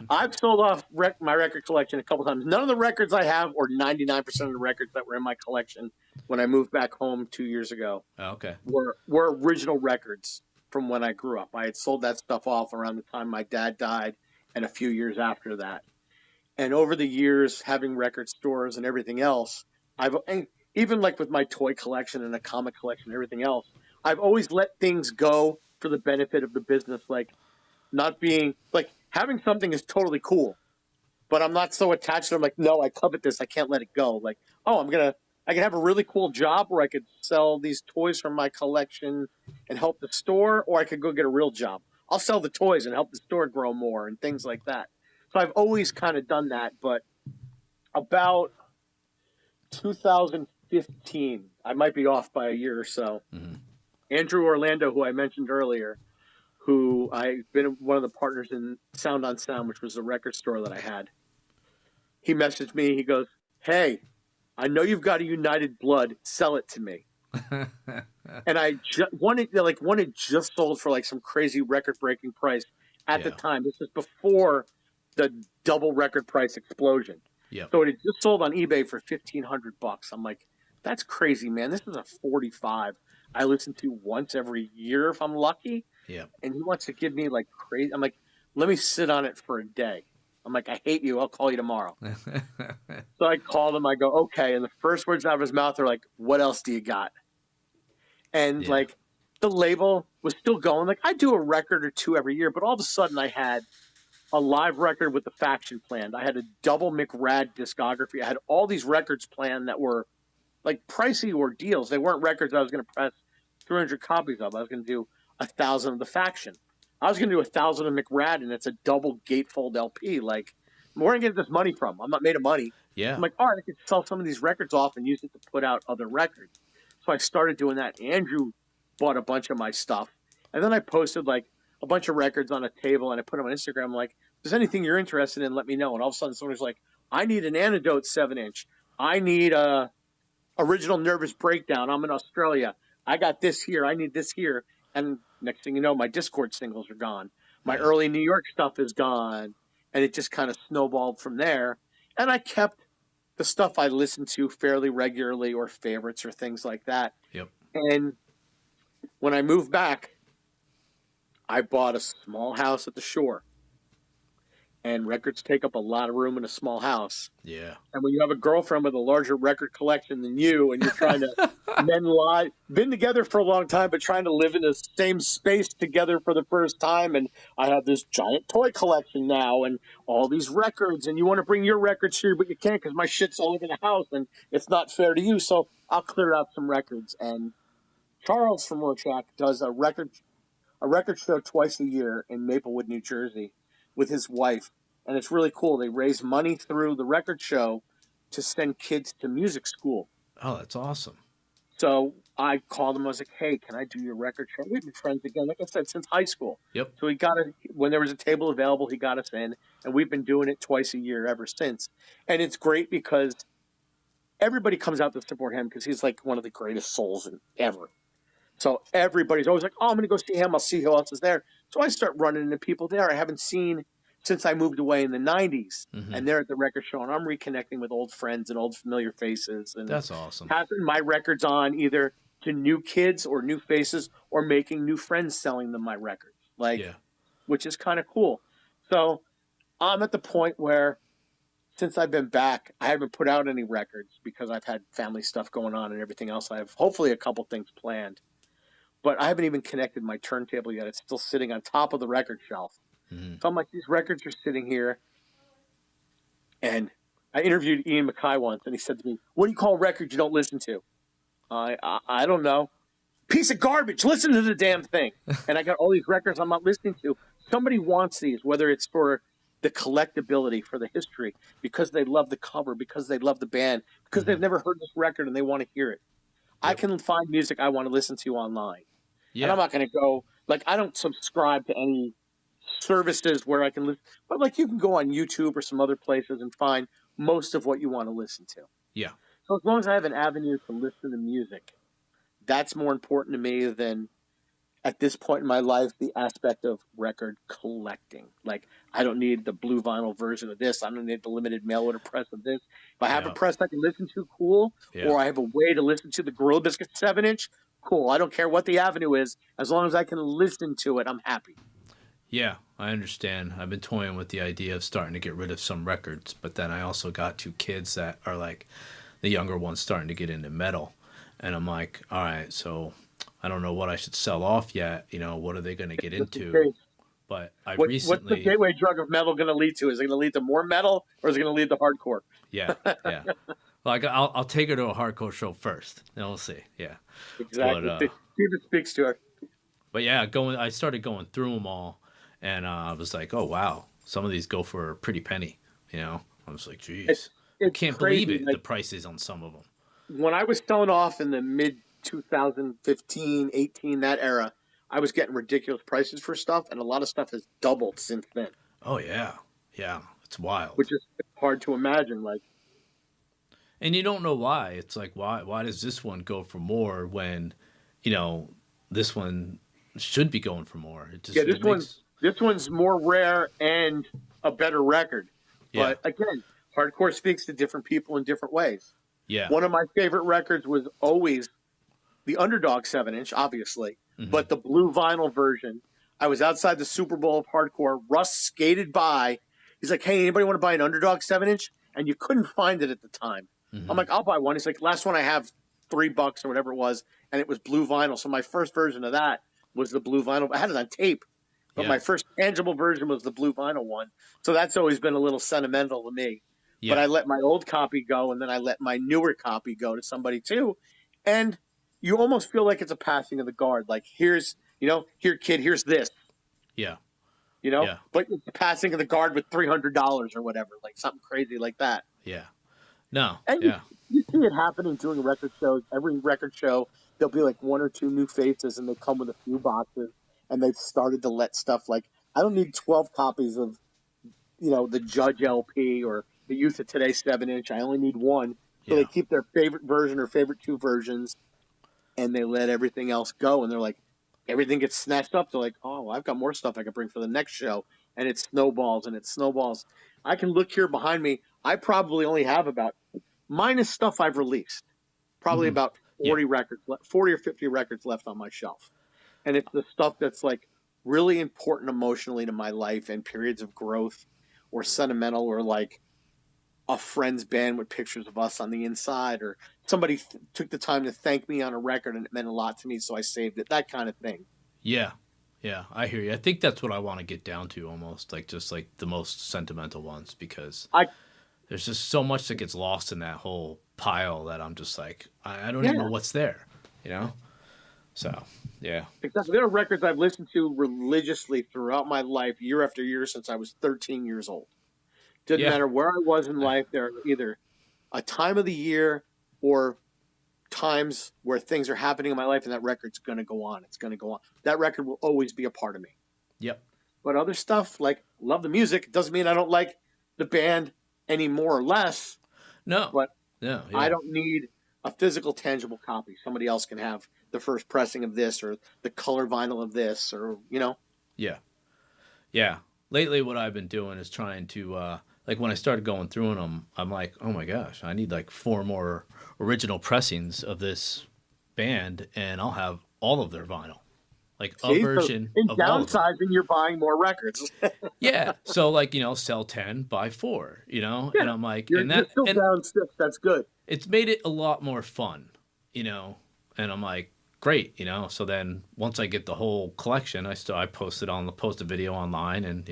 I've sold off my record collection a couple times. None of the records I have, or 99% of the records that were in my collection when I moved back home 2 years ago, were original records from when I grew up. I had sold that stuff off around the time my dad died and a few years after that. And over the years, having record stores and everything else, even like with my toy collection and a comic collection and everything else, I've always let things go for the benefit of the business. Like, not being like, having something is totally cool, but I'm not so attached to it. I'm like, no, I covet this. I can't let it go. Like, I can have a really cool job where I could sell these toys from my collection and help the store, or I could go get a real job. I'll sell the toys and help the store grow more and things like that. So I've always kind of done that, but about 2015, I might be off by a year or so. Mm-hmm. Andrew Orlando, who I mentioned earlier, who I've been one of the partners in Sound on Sound, which was the record store that I had. He messaged me. He goes, "Hey, I know you've got a United Blood. Sell it to me." And one had just sold for like some crazy record-breaking price at the time. This was before the double record price explosion. Yep. So it had just sold on eBay for $1,500. I'm like, that's crazy, man. This is a 45 I listen to once every year if I'm lucky. Yep. And he wants to give me like crazy. I'm like, let me sit on it for a day. I'm like, I hate you. I'll call you tomorrow. So I called him. I go, okay. And the first words out of his mouth are like, what else do you got? And like the label was still going. Like I do a record or two every year, but all of a sudden I had a live record with the Faction planned. I had a double McRad discography. I had all these records planned that were like pricey ordeals. They weren't records I was going to press 300 copies of. I was going to do 1,000 of the Faction. I was going to do 1,000 of McRad, and it's a double gatefold LP. Like, where am I going to get this money from? I'm not made of money. Yeah. I'm like, all right, I could sell some of these records off and use it to put out other records. So I started doing that. Andrew bought a bunch of my stuff. And then I posted like a bunch of records on a table and I put them on Instagram. I'm like, if there's anything you're interested in, let me know. And all of a sudden someone's like, I need an Antidote 7-inch. I need a Original Nervous Breakdown. I'm in Australia. I got this here. I need this here. And next thing you know, my Discord singles are gone. My early New York stuff is gone. And it just kind of snowballed from there. And I kept the stuff I listened to fairly regularly or favorites or things like that. Yep. And when I moved back, I bought a small house at the shore. And records take up a lot of room in a small house. Yeah. And when you have a girlfriend with a larger record collection than you, and you're trying to been together for a long time, but trying to live in the same space together for the first time. And I have this giant toy collection now and all these records, and you want to bring your records here, but you can't because my shit's all over the house and it's not fair to you. So I'll clear out some records. And Charles from Rorschach does a record show twice a year in Maplewood, New Jersey, with his wife, and it's really cool. They raise money through the record show to send kids to music school. Oh, that's awesome. So I called him. I was like, hey, can I do your record show? We've been friends again, like I said, since high school. Yep. So when there was a table available, he got us in, and we've been doing it twice a year ever since. And it's great because everybody comes out to support him because he's like one of the greatest souls ever. So everybody's always like, oh, I'm going to go see him. I'll see who else is there. So I start running into people there I haven't seen since I moved away in the 90s. Mm-hmm. And they're at the record show, and I'm reconnecting with old friends and old familiar faces. And that's awesome. Passing my records on either to new kids or new faces or making new friends selling them my records, which is kind of cool. So I'm at the point where since I've been back, I haven't put out any records because I've had family stuff going on and everything else. I have hopefully a couple things planned. But I haven't even connected my turntable yet. It's still sitting on top of the record shelf. Mm-hmm. So I'm like, these records are sitting here. And I interviewed Ian MacKay once, and he said to me, what do you call records you don't listen to? I don't know. Piece of garbage. Listen to the damn thing. And I got all these records I'm not listening to. Somebody wants these, whether it's for the collectability, for the history, because they love the cover, because they love the band, because they've never heard this record and they want to hear it. Yep. I can find music I want to listen to online. Yeah. And I'm not going to go, like, I don't subscribe to any services where I can listen, but like you can go on YouTube or some other places and find most of what you want to listen to. Yeah. So as long as I have an avenue to listen to music, that's more important to me than at this point in my life, the aspect of record collecting. Like, I don't need the blue vinyl version of this. I don't need the limited mail order press of this. If I have a press I can listen to, cool. Yeah. Or I have a way to listen to the Gorilla Biscuit 7-inch, cool. I don't care what the avenue is. As long as I can listen to it, I'm happy. Yeah, I understand. I've been toying with the idea of starting to get rid of some records, but then I also got 2 kids that are like the younger ones starting to get into metal. And I'm like, all right, so I don't know what I should sell off yet. You know, what are they going to get into? But what's the gateway drug of metal going to lead to? Is it going to lead to more metal, or is it going to lead to hardcore? Yeah. Like I'll take her to a hardcore show first, and we'll see. Yeah, exactly. See if it speaks to her. But yeah, I started going through them all, and I was like, oh wow, some of these go for a pretty penny. You know, I was like, geez, I can't believe it. Like, the prices on some of them. When I was selling off in the mid 2015, 18, that era, I was getting ridiculous prices for stuff, and a lot of stuff has doubled since then. Oh yeah, it's wild. Which is hard to imagine, like. And you don't know why. It's like, why does this one go for more when, you know, this one should be going for more? It just This one's more rare and a better record. Yeah. But again, hardcore speaks to different people in different ways. Yeah. One of my favorite records was always the Underdog 7-inch, obviously, but the blue vinyl version. I was outside the Super Bowl of hardcore. Russ skated by. He's like, hey, anybody want to buy an Underdog 7-inch? And you couldn't find it at the time. I'm like, I'll buy one. He's like, last one I have $3 or whatever it was, and it was blue vinyl. So my first version of that was the blue vinyl. I had it on tape, but my first tangible version was the blue vinyl one. So that's always been a little sentimental to me. Yeah. But I let my old copy go, and then I let my newer copy go to somebody too. And you almost feel like it's a passing of the guard. Like, here's, here, kid, here's this. Yeah. Yeah. But it's a passing of the guard with $300 or whatever, like something crazy like that. Yeah. No. And you see it happening during record shows. Every record show, there'll be like one or two new faces, and they come with a few boxes, and they've started to let stuff like, I don't need 12 copies of, the Judge LP or the Youth of Today 7-inch. I only need one. So they keep their favorite version or favorite two versions, and they let everything else go. And they're like, everything gets snatched up. They're like, oh, I've got more stuff I can bring for the next show. And it snowballs and it snowballs. I can look here behind me. I probably only have about, minus stuff I've released, probably about 40 records, 40 or 50 records left on my shelf. And it's the stuff that's like really important emotionally to my life and periods of growth or sentimental, or like a friend's band with pictures of us on the inside, or somebody took the time to thank me on a record and it meant a lot to me, so I saved it, that kind of thing. Yeah, I hear you. I think that's what I want to get down to, almost like just like the most sentimental ones, because there's just so much that gets lost in that whole pile that I'm just like, I don't even know what's there, So, yeah. Exactly. There are records I've listened to religiously throughout my life, year after year, since I was 13 years old. Didn't matter where I was in life. There are either a time of the year or times where things are happening in my life, and that record's going to go on. It's going to go on. That record will always be a part of me. Yep. But other stuff, like love the music, doesn't mean I don't like the band any more or less. No. But no, I don't need a physical, tangible copy. Somebody else can have the first pressing of this, or the color vinyl of this, or, Yeah. Yeah. Lately, what I've been doing is trying to, like when I started going through them, I'm like, oh my gosh, I need like 4 more original pressings of this band, and I'll have all of their vinyl. Like a version in of all of them. downsizing, you're buying more records. Yeah. So like, sell 10, buy 4, and I'm like, you're still down 6. That's good. It's made it a lot more fun, and I'm like, great, So then once I get the whole collection, I post a video online, and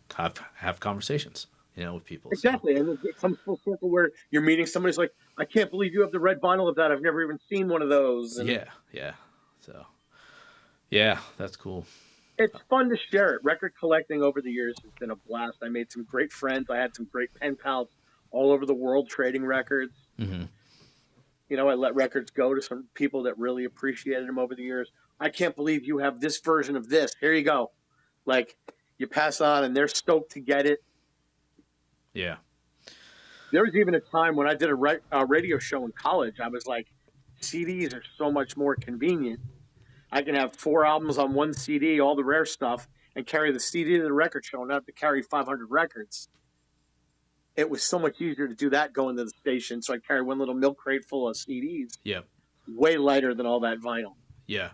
have conversations, with people. Exactly, and it comes full circle where you're meeting somebody's like, I can't believe you have the red vinyl of that. I've never even seen one of those. And yeah. So, yeah, that's cool. It's fun to share it. Record collecting over the years has been a blast. I made some great friends. I had some great pen pals all over the world trading records. Mm-hmm. I let records go to some people that really appreciated them over the years. I can't believe you have this version of this. Here you go. Like, you pass on, and they're stoked to get it. Yeah. There was even a time when I did a radio show in college. I was like, CDs are so much more convenient. I can have 4 albums on one CD, all the rare stuff, and carry the CD to the record show and not have to carry 500 records. It was so much easier to do that going to the station. So I carry one little milk crate full of CDs. Yeah. Way lighter than all that vinyl. Yeah.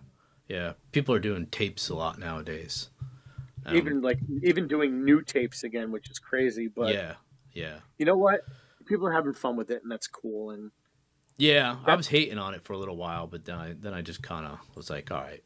Yeah. People are doing tapes a lot nowadays. Even doing new tapes again, which is crazy. But yeah. You know what? People are having fun with it, and that's cool. And I was hating on it for a little while, but then I just kind of was like, all right,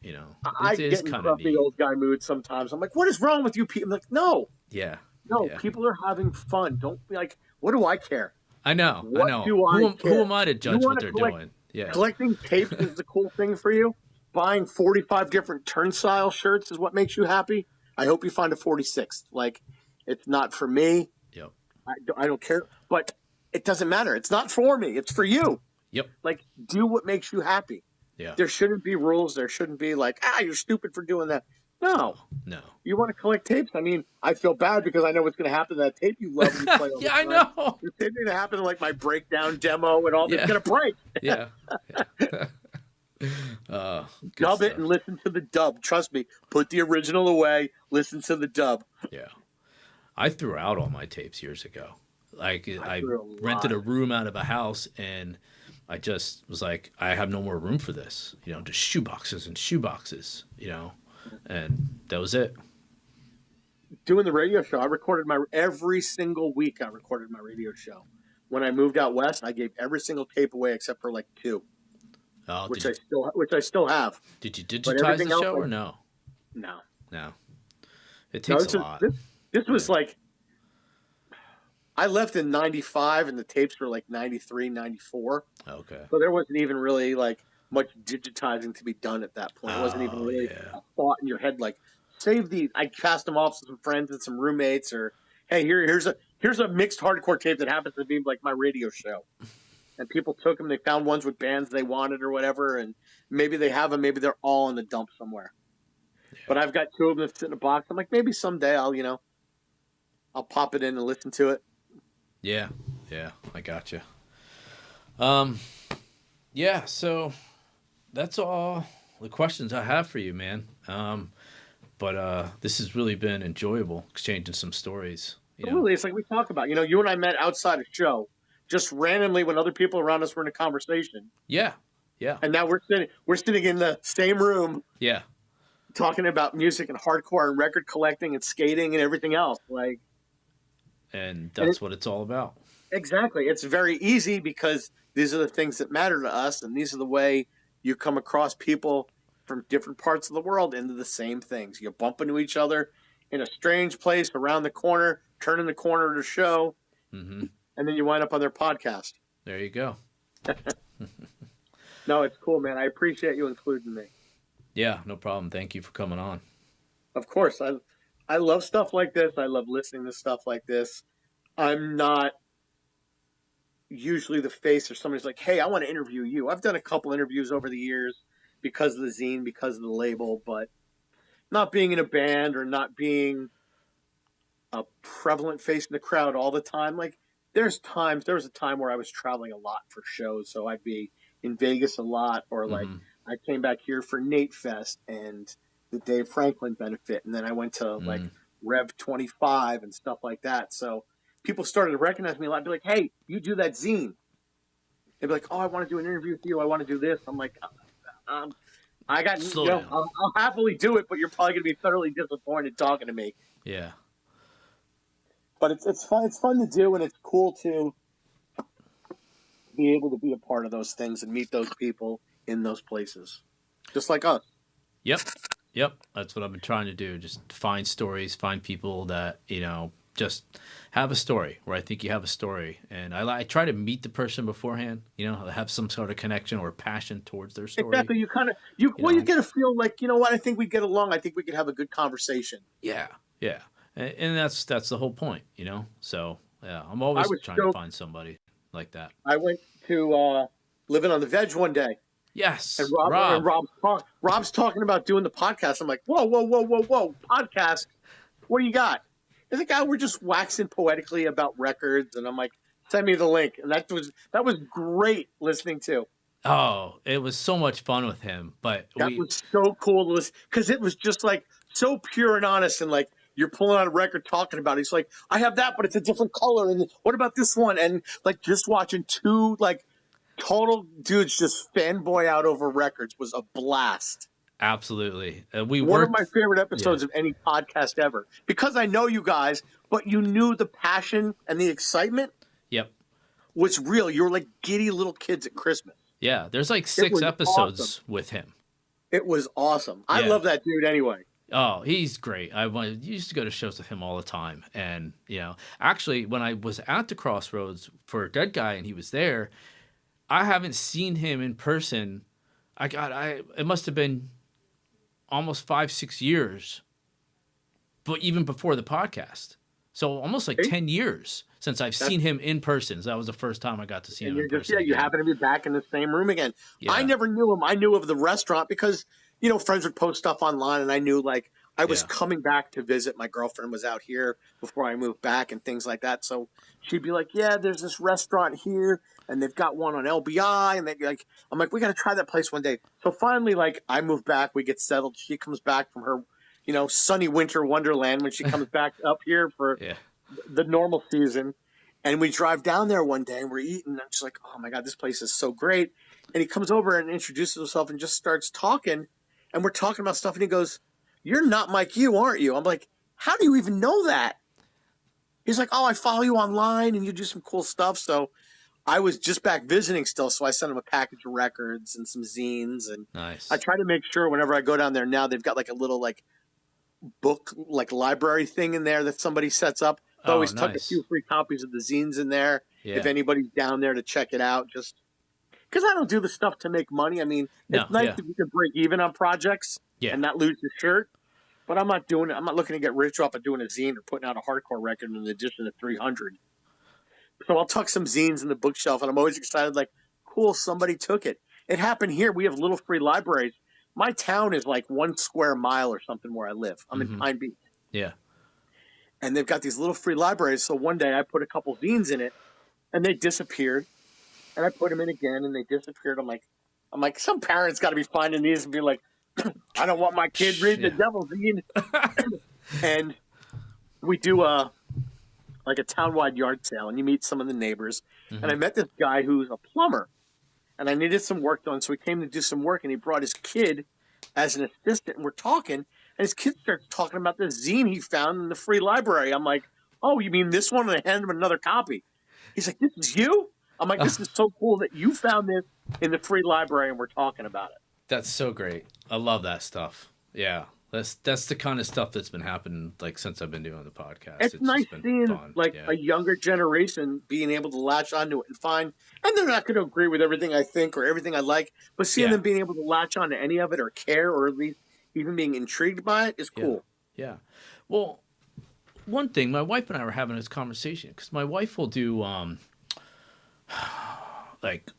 I get in grumpy old guy mood sometimes. I'm like, what is wrong with you people? I'm like, no. Yeah. No, people are having fun. Don't be like, what do I care? I know. Who am I to judge what they're doing? Yeah. Collecting tapes is the cool thing for you. Buying 45 different turnstile shirts is what makes you happy. I hope you find a 46th. Like, it's not for me. Yep. I don't care. But it doesn't matter. It's not for me. It's for you. Yep. Like, do what makes you happy. Yeah. There shouldn't be rules. There shouldn't be like, you're stupid for doing that. No. You want to collect tapes? I mean, I feel bad because I know what's going to happen to that tape you love when you play all the time. I know. It's going to happen to like my breakdown demo and all this. It's going to break. Yeah. Good Dub it stuff. and listen to the dub. Trust me. Put the original away. Listen to the dub. Yeah. I threw out all my tapes years ago. Like I I threw a rented lot. a room out of a house and I just was like, I have no more room for this. Just shoeboxes and shoeboxes, and that was it. Doing the radio show, I recorded every single week. I recorded my radio show. When I moved out west, I gave every single tape away except for like 2, Oh, which I still have. did you But digitize everything the else, show or no? no, No. It no. takes a lot. This was Yeah. like I left in '95, and the tapes were like '93, '94. Okay. So there wasn't even really like much digitizing to be done at that point. It wasn't even Oh, really yeah. a thought in your head like save these. I passed them off to some friends and some roommates, or hey, here's a mixed hardcore tape that happens to be like my radio show. And people took them. They found ones with bands they wanted or whatever, and maybe they have them. Maybe they're all in the dump somewhere. Yeah. But I've got 2 of them that sit in a box. I'm like, maybe someday I'll pop it in and listen to it. Yeah. Yeah. I gotcha. Yeah. So that's all the questions I have for you, man. But this has really been enjoyable exchanging some stories. Really, it's like we talk about. You and I met outside a show, just randomly when other people around us were in a conversation. Yeah. Yeah. And now we're sitting in the same room Yeah. talking about music and hardcore and record collecting and skating and everything else. Like, And that's what it's all about. exactly. It's very easy because these are the things that matter to us, and these are the way you come across people from different parts of the world into the same things. You bump into each other in a strange place around the corner, turning the corner of the show, Mm-hmm. and then you wind up on their podcast. There you go. No, it's cool, man. I appreciate you including me. Yeah, no problem. Thank you for coming on. Of course, I love stuff like this. I love listening to stuff like this. I'm not usually the face or somebody's like, hey, I want to interview you. I've done a couple interviews over the years because of the zine, because of the label, but not being in a band or not being a prevalent face in the crowd all the time. Like there was a time where I was traveling a lot for shows. So I'd be in Vegas a lot, or like I came back here for Nate Fest and the Dave Franklin benefit. And then I went to like Rev 25 and stuff like that. So people started to recognize me a lot. I'd be like, hey, you do that zine. They'd be like, oh, I want to do an interview with you. I want to do this. I'm like, I got, I'll happily do it, but you're probably going to be thoroughly disappointed talking to me. Yeah. But it's fun. It's fun to do, and it's cool to be able to be a part of those things and meet those people in those places, just like us. Yep. That's what I've been trying to do. Just find stories, find people that, just have a story where I think you have a story. And I try to meet the person beforehand, have some sort of connection or passion towards their story. Exactly. You get to feel like, you know what, I think we get along. I think we could have a good conversation. Yeah. Yeah. And that's the whole point, So, yeah, I'm always trying to find somebody like that. I went to Living on the Veg one day. Yes. And Rob. Rob's talking about doing the podcast. I'm like, whoa, podcast? What do you got? He's like, we're just waxing poetically about records. And I'm like, send me the link. And that was great listening to. Oh, it was so much fun with him. But that was so cool to listen, because it was just like so pure and honest, and like you're pulling out a record talking about it. He's like, I have that, but it's a different color. And what about this one? And like just watching 2 like total dudes just fanboy out over records was a blast. Absolutely. One of my favorite episodes of any podcast ever, because I know you guys, but you knew the passion and the excitement. Yep. Was real. You were like giddy little kids at Christmas. Yeah. There's like 6 episodes with him. It was awesome. I love that dude anyway. Oh, he's great. Used to go to shows with him all the time. And, actually, when I was at the Crossroads for Dead Guy and he was there, I haven't seen him in person. It must have been almost 5-6 years, but even before the podcast. So almost like 10 years since I've seen him in person. So that was the first time I got to see him in person. You happen to be back in the same room again. Yeah. I never knew him. I knew of the restaurant because, friends would post stuff online, and I knew, like, I was Yeah. coming back to visit. My girlfriend was out here before I moved back and things like that. So she'd be like, "Yeah, there's this restaurant here, and they've got one on LBI." And they like, I'm like, "We got to try that place one day." So finally, like, I move back. We get settled. She comes back from her, sunny winter wonderland when she comes back up here for Yeah. the normal season. And we drive down there one day and we're eating. And I'm just like, "Oh my God, this place is so great." And he comes over and introduces himself and just starts talking. And we're talking about stuff. And he goes, "You're not Mike you, aren't you?" I'm like, "How do you even know that?" He's like, "Oh, I follow you online and you do some cool stuff." So I was just back visiting still. So I sent him a package of records and some zines. And I Nice. try to make sure whenever I go down there now, they've got like a little like book, like library thing in there that somebody sets up. So I Oh, always tuck a nice. few free copies of the zines in there if Yeah. anybody's down there to check it out. Just because I don't do the stuff to make money. I mean, it's No. nice Yeah. if you can break even on projects Yeah. and not lose your shirt. But I'm not doing it. I'm not looking to get rich off of doing a zine or putting out a hardcore record in addition to 300. So I'll tuck some zines in the bookshelf, and I'm always excited. Like, cool, somebody took it. It happened here. We have little free libraries. My town is like 1 square mile or something where I live. I'm in Mm-hmm. Pine Beach, Yeah. and they've got these little free libraries. So one day I put a couple zines in it, and they disappeared. And I put them in again, and they disappeared. I'm like, some parents got to be finding these and be like, "I don't want my kid reading the Yeah. devil's zine." And we do like a townwide yard sale, and you meet some of the neighbors. And Mm-hmm. I met this guy who's a plumber, and I needed some work done, so he came to do some work, and he brought his kid as an assistant, and we're talking, and his kid starts talking about the zine he found in the free library. I'm like, "Oh, you mean this one?" And I hand him another copy. He's like, "This is you?" I'm like, "This is so cool that you found this in the free library, and we're talking about it." That's so great. I love that stuff. Yeah. That's the kind of stuff that's been happening like since I've been doing the podcast. It's It's nice just been seeing fun. like Yeah. a younger generation being able to latch onto it and find, and they're not going to agree with everything I think or everything I like, but seeing Yeah. them being able to latch onto any of it or care or at least even being intrigued by it is Yeah. cool. Yeah. Well, one thing, my wife and I were having this conversation because my wife will do like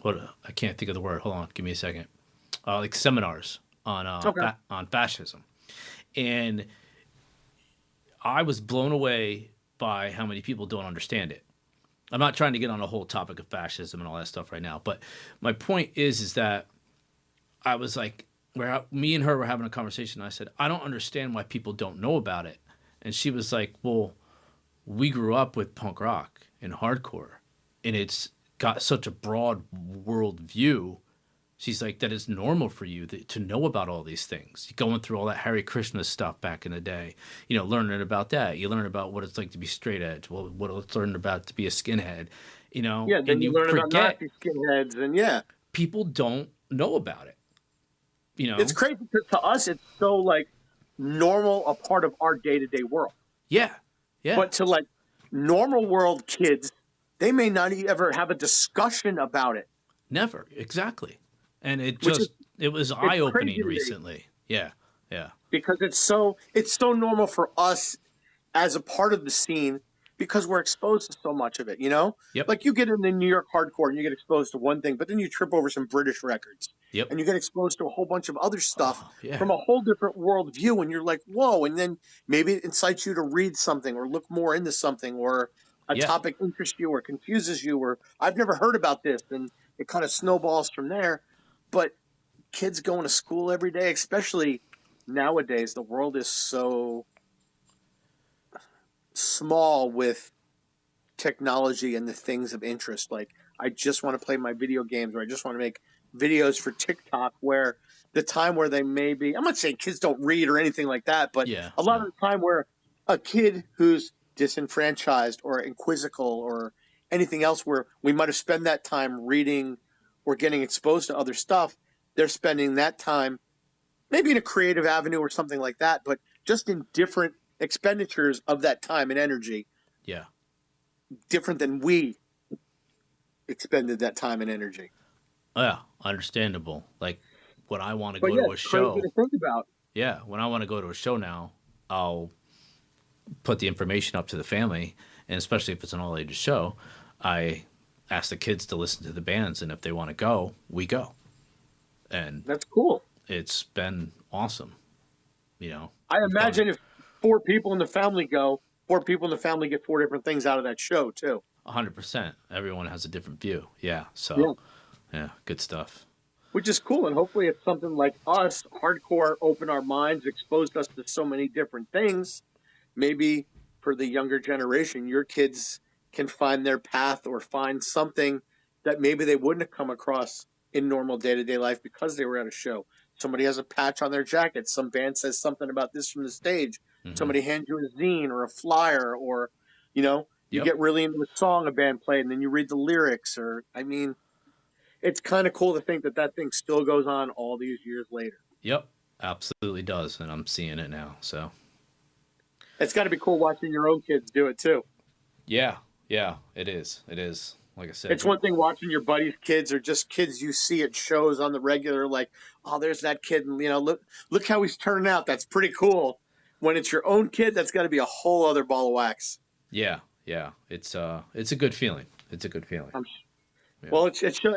what I can't think of the word. Hold on, give me a second. Like seminars on Okay. on fascism, and I was blown away by how many people don't understand it. I'm not trying to get on a whole topic of fascism and all that stuff right now, but my point is that I was like, me and her were having a conversation. And I said, I don't understand why people don't know about it, and she was like, well, we grew up with punk rock and hardcore, and it's got such a broad world view. She's like, that is normal for you to know about all these things. You're going through all that Hare Krishna stuff back in the day, learning about that. You learn about what it's like to be straight edge, what it's learning about to be a skinhead, Yeah. Then and you you learn about forget Nazi skinheads, and yeah, people don't know about it, it's crazy because to us it's so like normal, a part of our day to day world. Yeah. Yeah. But to like normal world kids, they may not ever have a discussion about it, Never. Exactly. And which is it was it's eye crazy opening to me. recently. Yeah. Yeah. Because it's so normal for us as a part of the scene because we're exposed to so much of it, Yep. like you get in the New York hardcore and you get exposed to one thing, but then you trip over some British records Yep. and you get exposed to a whole bunch of other stuff Oh, yeah. from a whole different worldview, and you're like, whoa. And then maybe it incites you to read something or look more into something, or a Yeah. topic interests you or confuses you, or I've never heard about this, and it kind of snowballs from there. But kids going to school every day, especially nowadays, the world is so small with technology and the things of interest. Like, I just want to play my video games, or I just want to make videos for TikTok, where the time where they maybe, I'm not saying kids don't read or anything like that, but Yeah. a lot No. of the time where a kid who's disenfranchised or inquisical or anything else, where we might have spent that time reading or getting exposed to other stuff, they're spending that time maybe in a creative avenue or something like that, but just in different expenditures of that time and energy, Yeah. different than we expended that time and energy. Oh, yeah. Understandable. Like when I want to But go yeah, to a it's crazy show. to think about. Yeah. When I want to go to a show now, I'll put the information up to the family, and especially if it's an all ages show, I ask the kids to listen to the bands, and if they want to go, we go. And That's cool. it's been awesome. I We've gone imagine if 4 people in the family go, 4 people in the family get 4 different things out of that show too. 100%. Everyone has a different view. Yeah. So, Yeah. yeah, good stuff. Which is cool. And hopefully it's something like us, hardcore, opened our minds, exposed us to so many different things. Maybe for the younger generation, your kids can find their path or find something that maybe they wouldn't have come across in normal day-to-day life because they were at a show. Somebody has a patch on their jacket. Some band says something about this from the stage. Hmm. Somebody hands you a zine or a flyer, or, you Yep. get really into a song a band played and then you read the lyrics. Or, I mean, it's kind of cool to think that that thing still goes on all these years later. Yep. Absolutely does. And I'm seeing it now. So, It's got to be cool watching your own kids do it too. yeah. Yeah, it is. It is. Like I said, It's one thing watching your buddies' kids or just kids you see at shows on the regular, like, oh, there's that kid, and look how he's turning out. That's pretty cool. When it's your own kid, that's got to be a whole other ball of wax. yeah. Yeah. It's a good feeling. It's a good feeling. Yeah. Well, it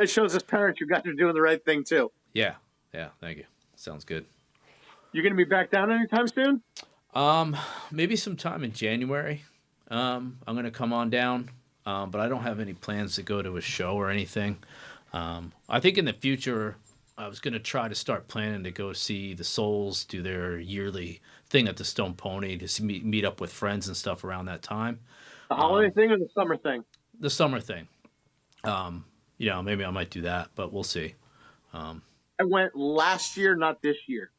shows as parents you guys are doing the right thing too. Yeah. Yeah. Thank you. Sounds good. You going to be back down anytime soon? Maybe sometime in January. I'm gonna come on down, but I don't have any plans to go to a show or anything. I think in the future, I was gonna try to start planning to go see the Souls do their yearly thing at the Stone Pony to meet up with friends and stuff around that time. The holiday thing or the summer thing? The summer thing. Maybe I might do that, but we'll see. I went last year, not this year.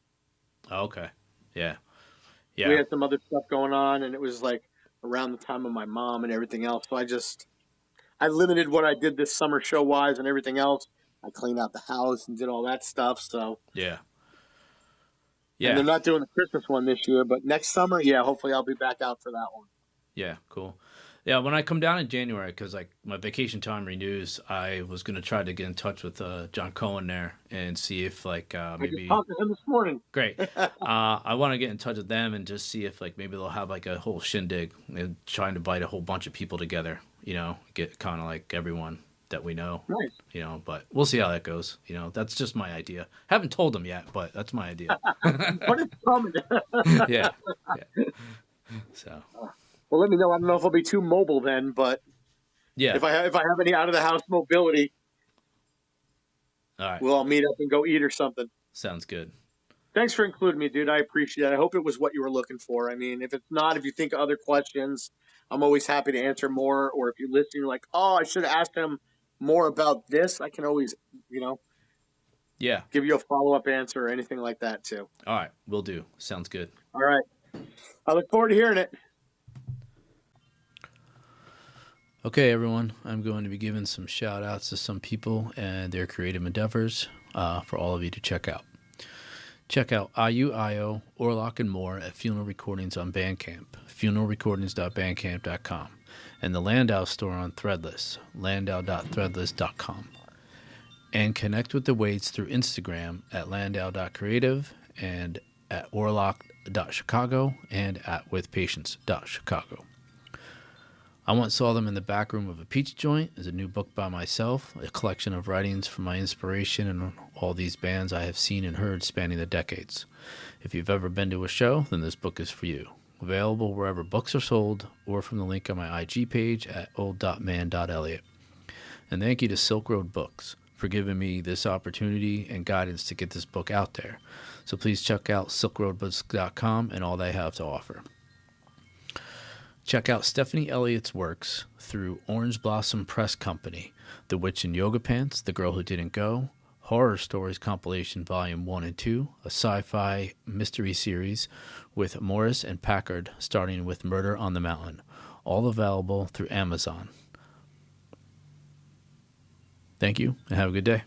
Okay. Yeah. We Yeah. had some other stuff going on, and it was like around the time of my mom and everything else. So I limited what I did this summer show wise and everything else. I cleaned out the house and did all that stuff. So Yeah. and they're Yeah. not doing the Christmas one this year, but next summer, yeah, hopefully I'll be back out for that one. Yeah. Cool. Yeah, when I come down in January, because like my vacation time renews, I was gonna try to get in touch with John Cohen there and see if like I just maybe talked to him this morning. great. I want to get in touch with them and just see if like maybe they'll have like a whole shindig and try and invite a whole bunch of people together. Get kind of like everyone that we know. Nice. But we'll see how that goes. That's just my idea. Haven't told them yet, but that's my idea. But it's coming. Yeah. Yeah. So. Well, let me know. I don't know if I'll be too mobile then, but Yeah. if I have any out of the house mobility, All right. we'll all meet up and go eat or something. Sounds good. Thanks for including me, dude. I appreciate it. I hope it was what you were looking for. I mean, if it's not, if you think of other questions, I'm always happy to answer more. Or if you listen, you're like, oh, I should have asked him more about this. I can always, Yeah. give you a follow-up answer or anything like that too. All right. Will do. Sounds good. All right. I look forward to hearing it. Okay, everyone, I'm going to be giving some shout outs to some people and their creative endeavors for all of you to check out. Check out IUIO, Orlock, and more at Funeral Recordings on Bandcamp, funeralrecordings.bandcamp.com, and the Landau store on Threadless, landau.threadless.com. And connect with the Wades through Instagram at landau.creative and at orlock.chicago and at withpatience.chicago. I once saw them in the back room of a pizza joint is a new book by myself, a collection of writings from my inspiration and all these bands I have seen and heard spanning the decades. If you've ever been to a show, then this book is for you. Available wherever books are sold or from the link on my IG page at old.man.elliot. And thank you to Silk Road Books for giving me this opportunity and guidance to get this book out there. So please check out silkroadbooks.com and all they have to offer. Check out Stephanie Elliott's works through Orange Blossom Press Company, The Witch in Yoga Pants, The Girl Who Didn't Go, Horror Stories Compilation Volume 1 and 2, a sci-fi mystery series with Morris and Packard starting with Murder on the Mountain, all available through Amazon. Thank you, and have a good day.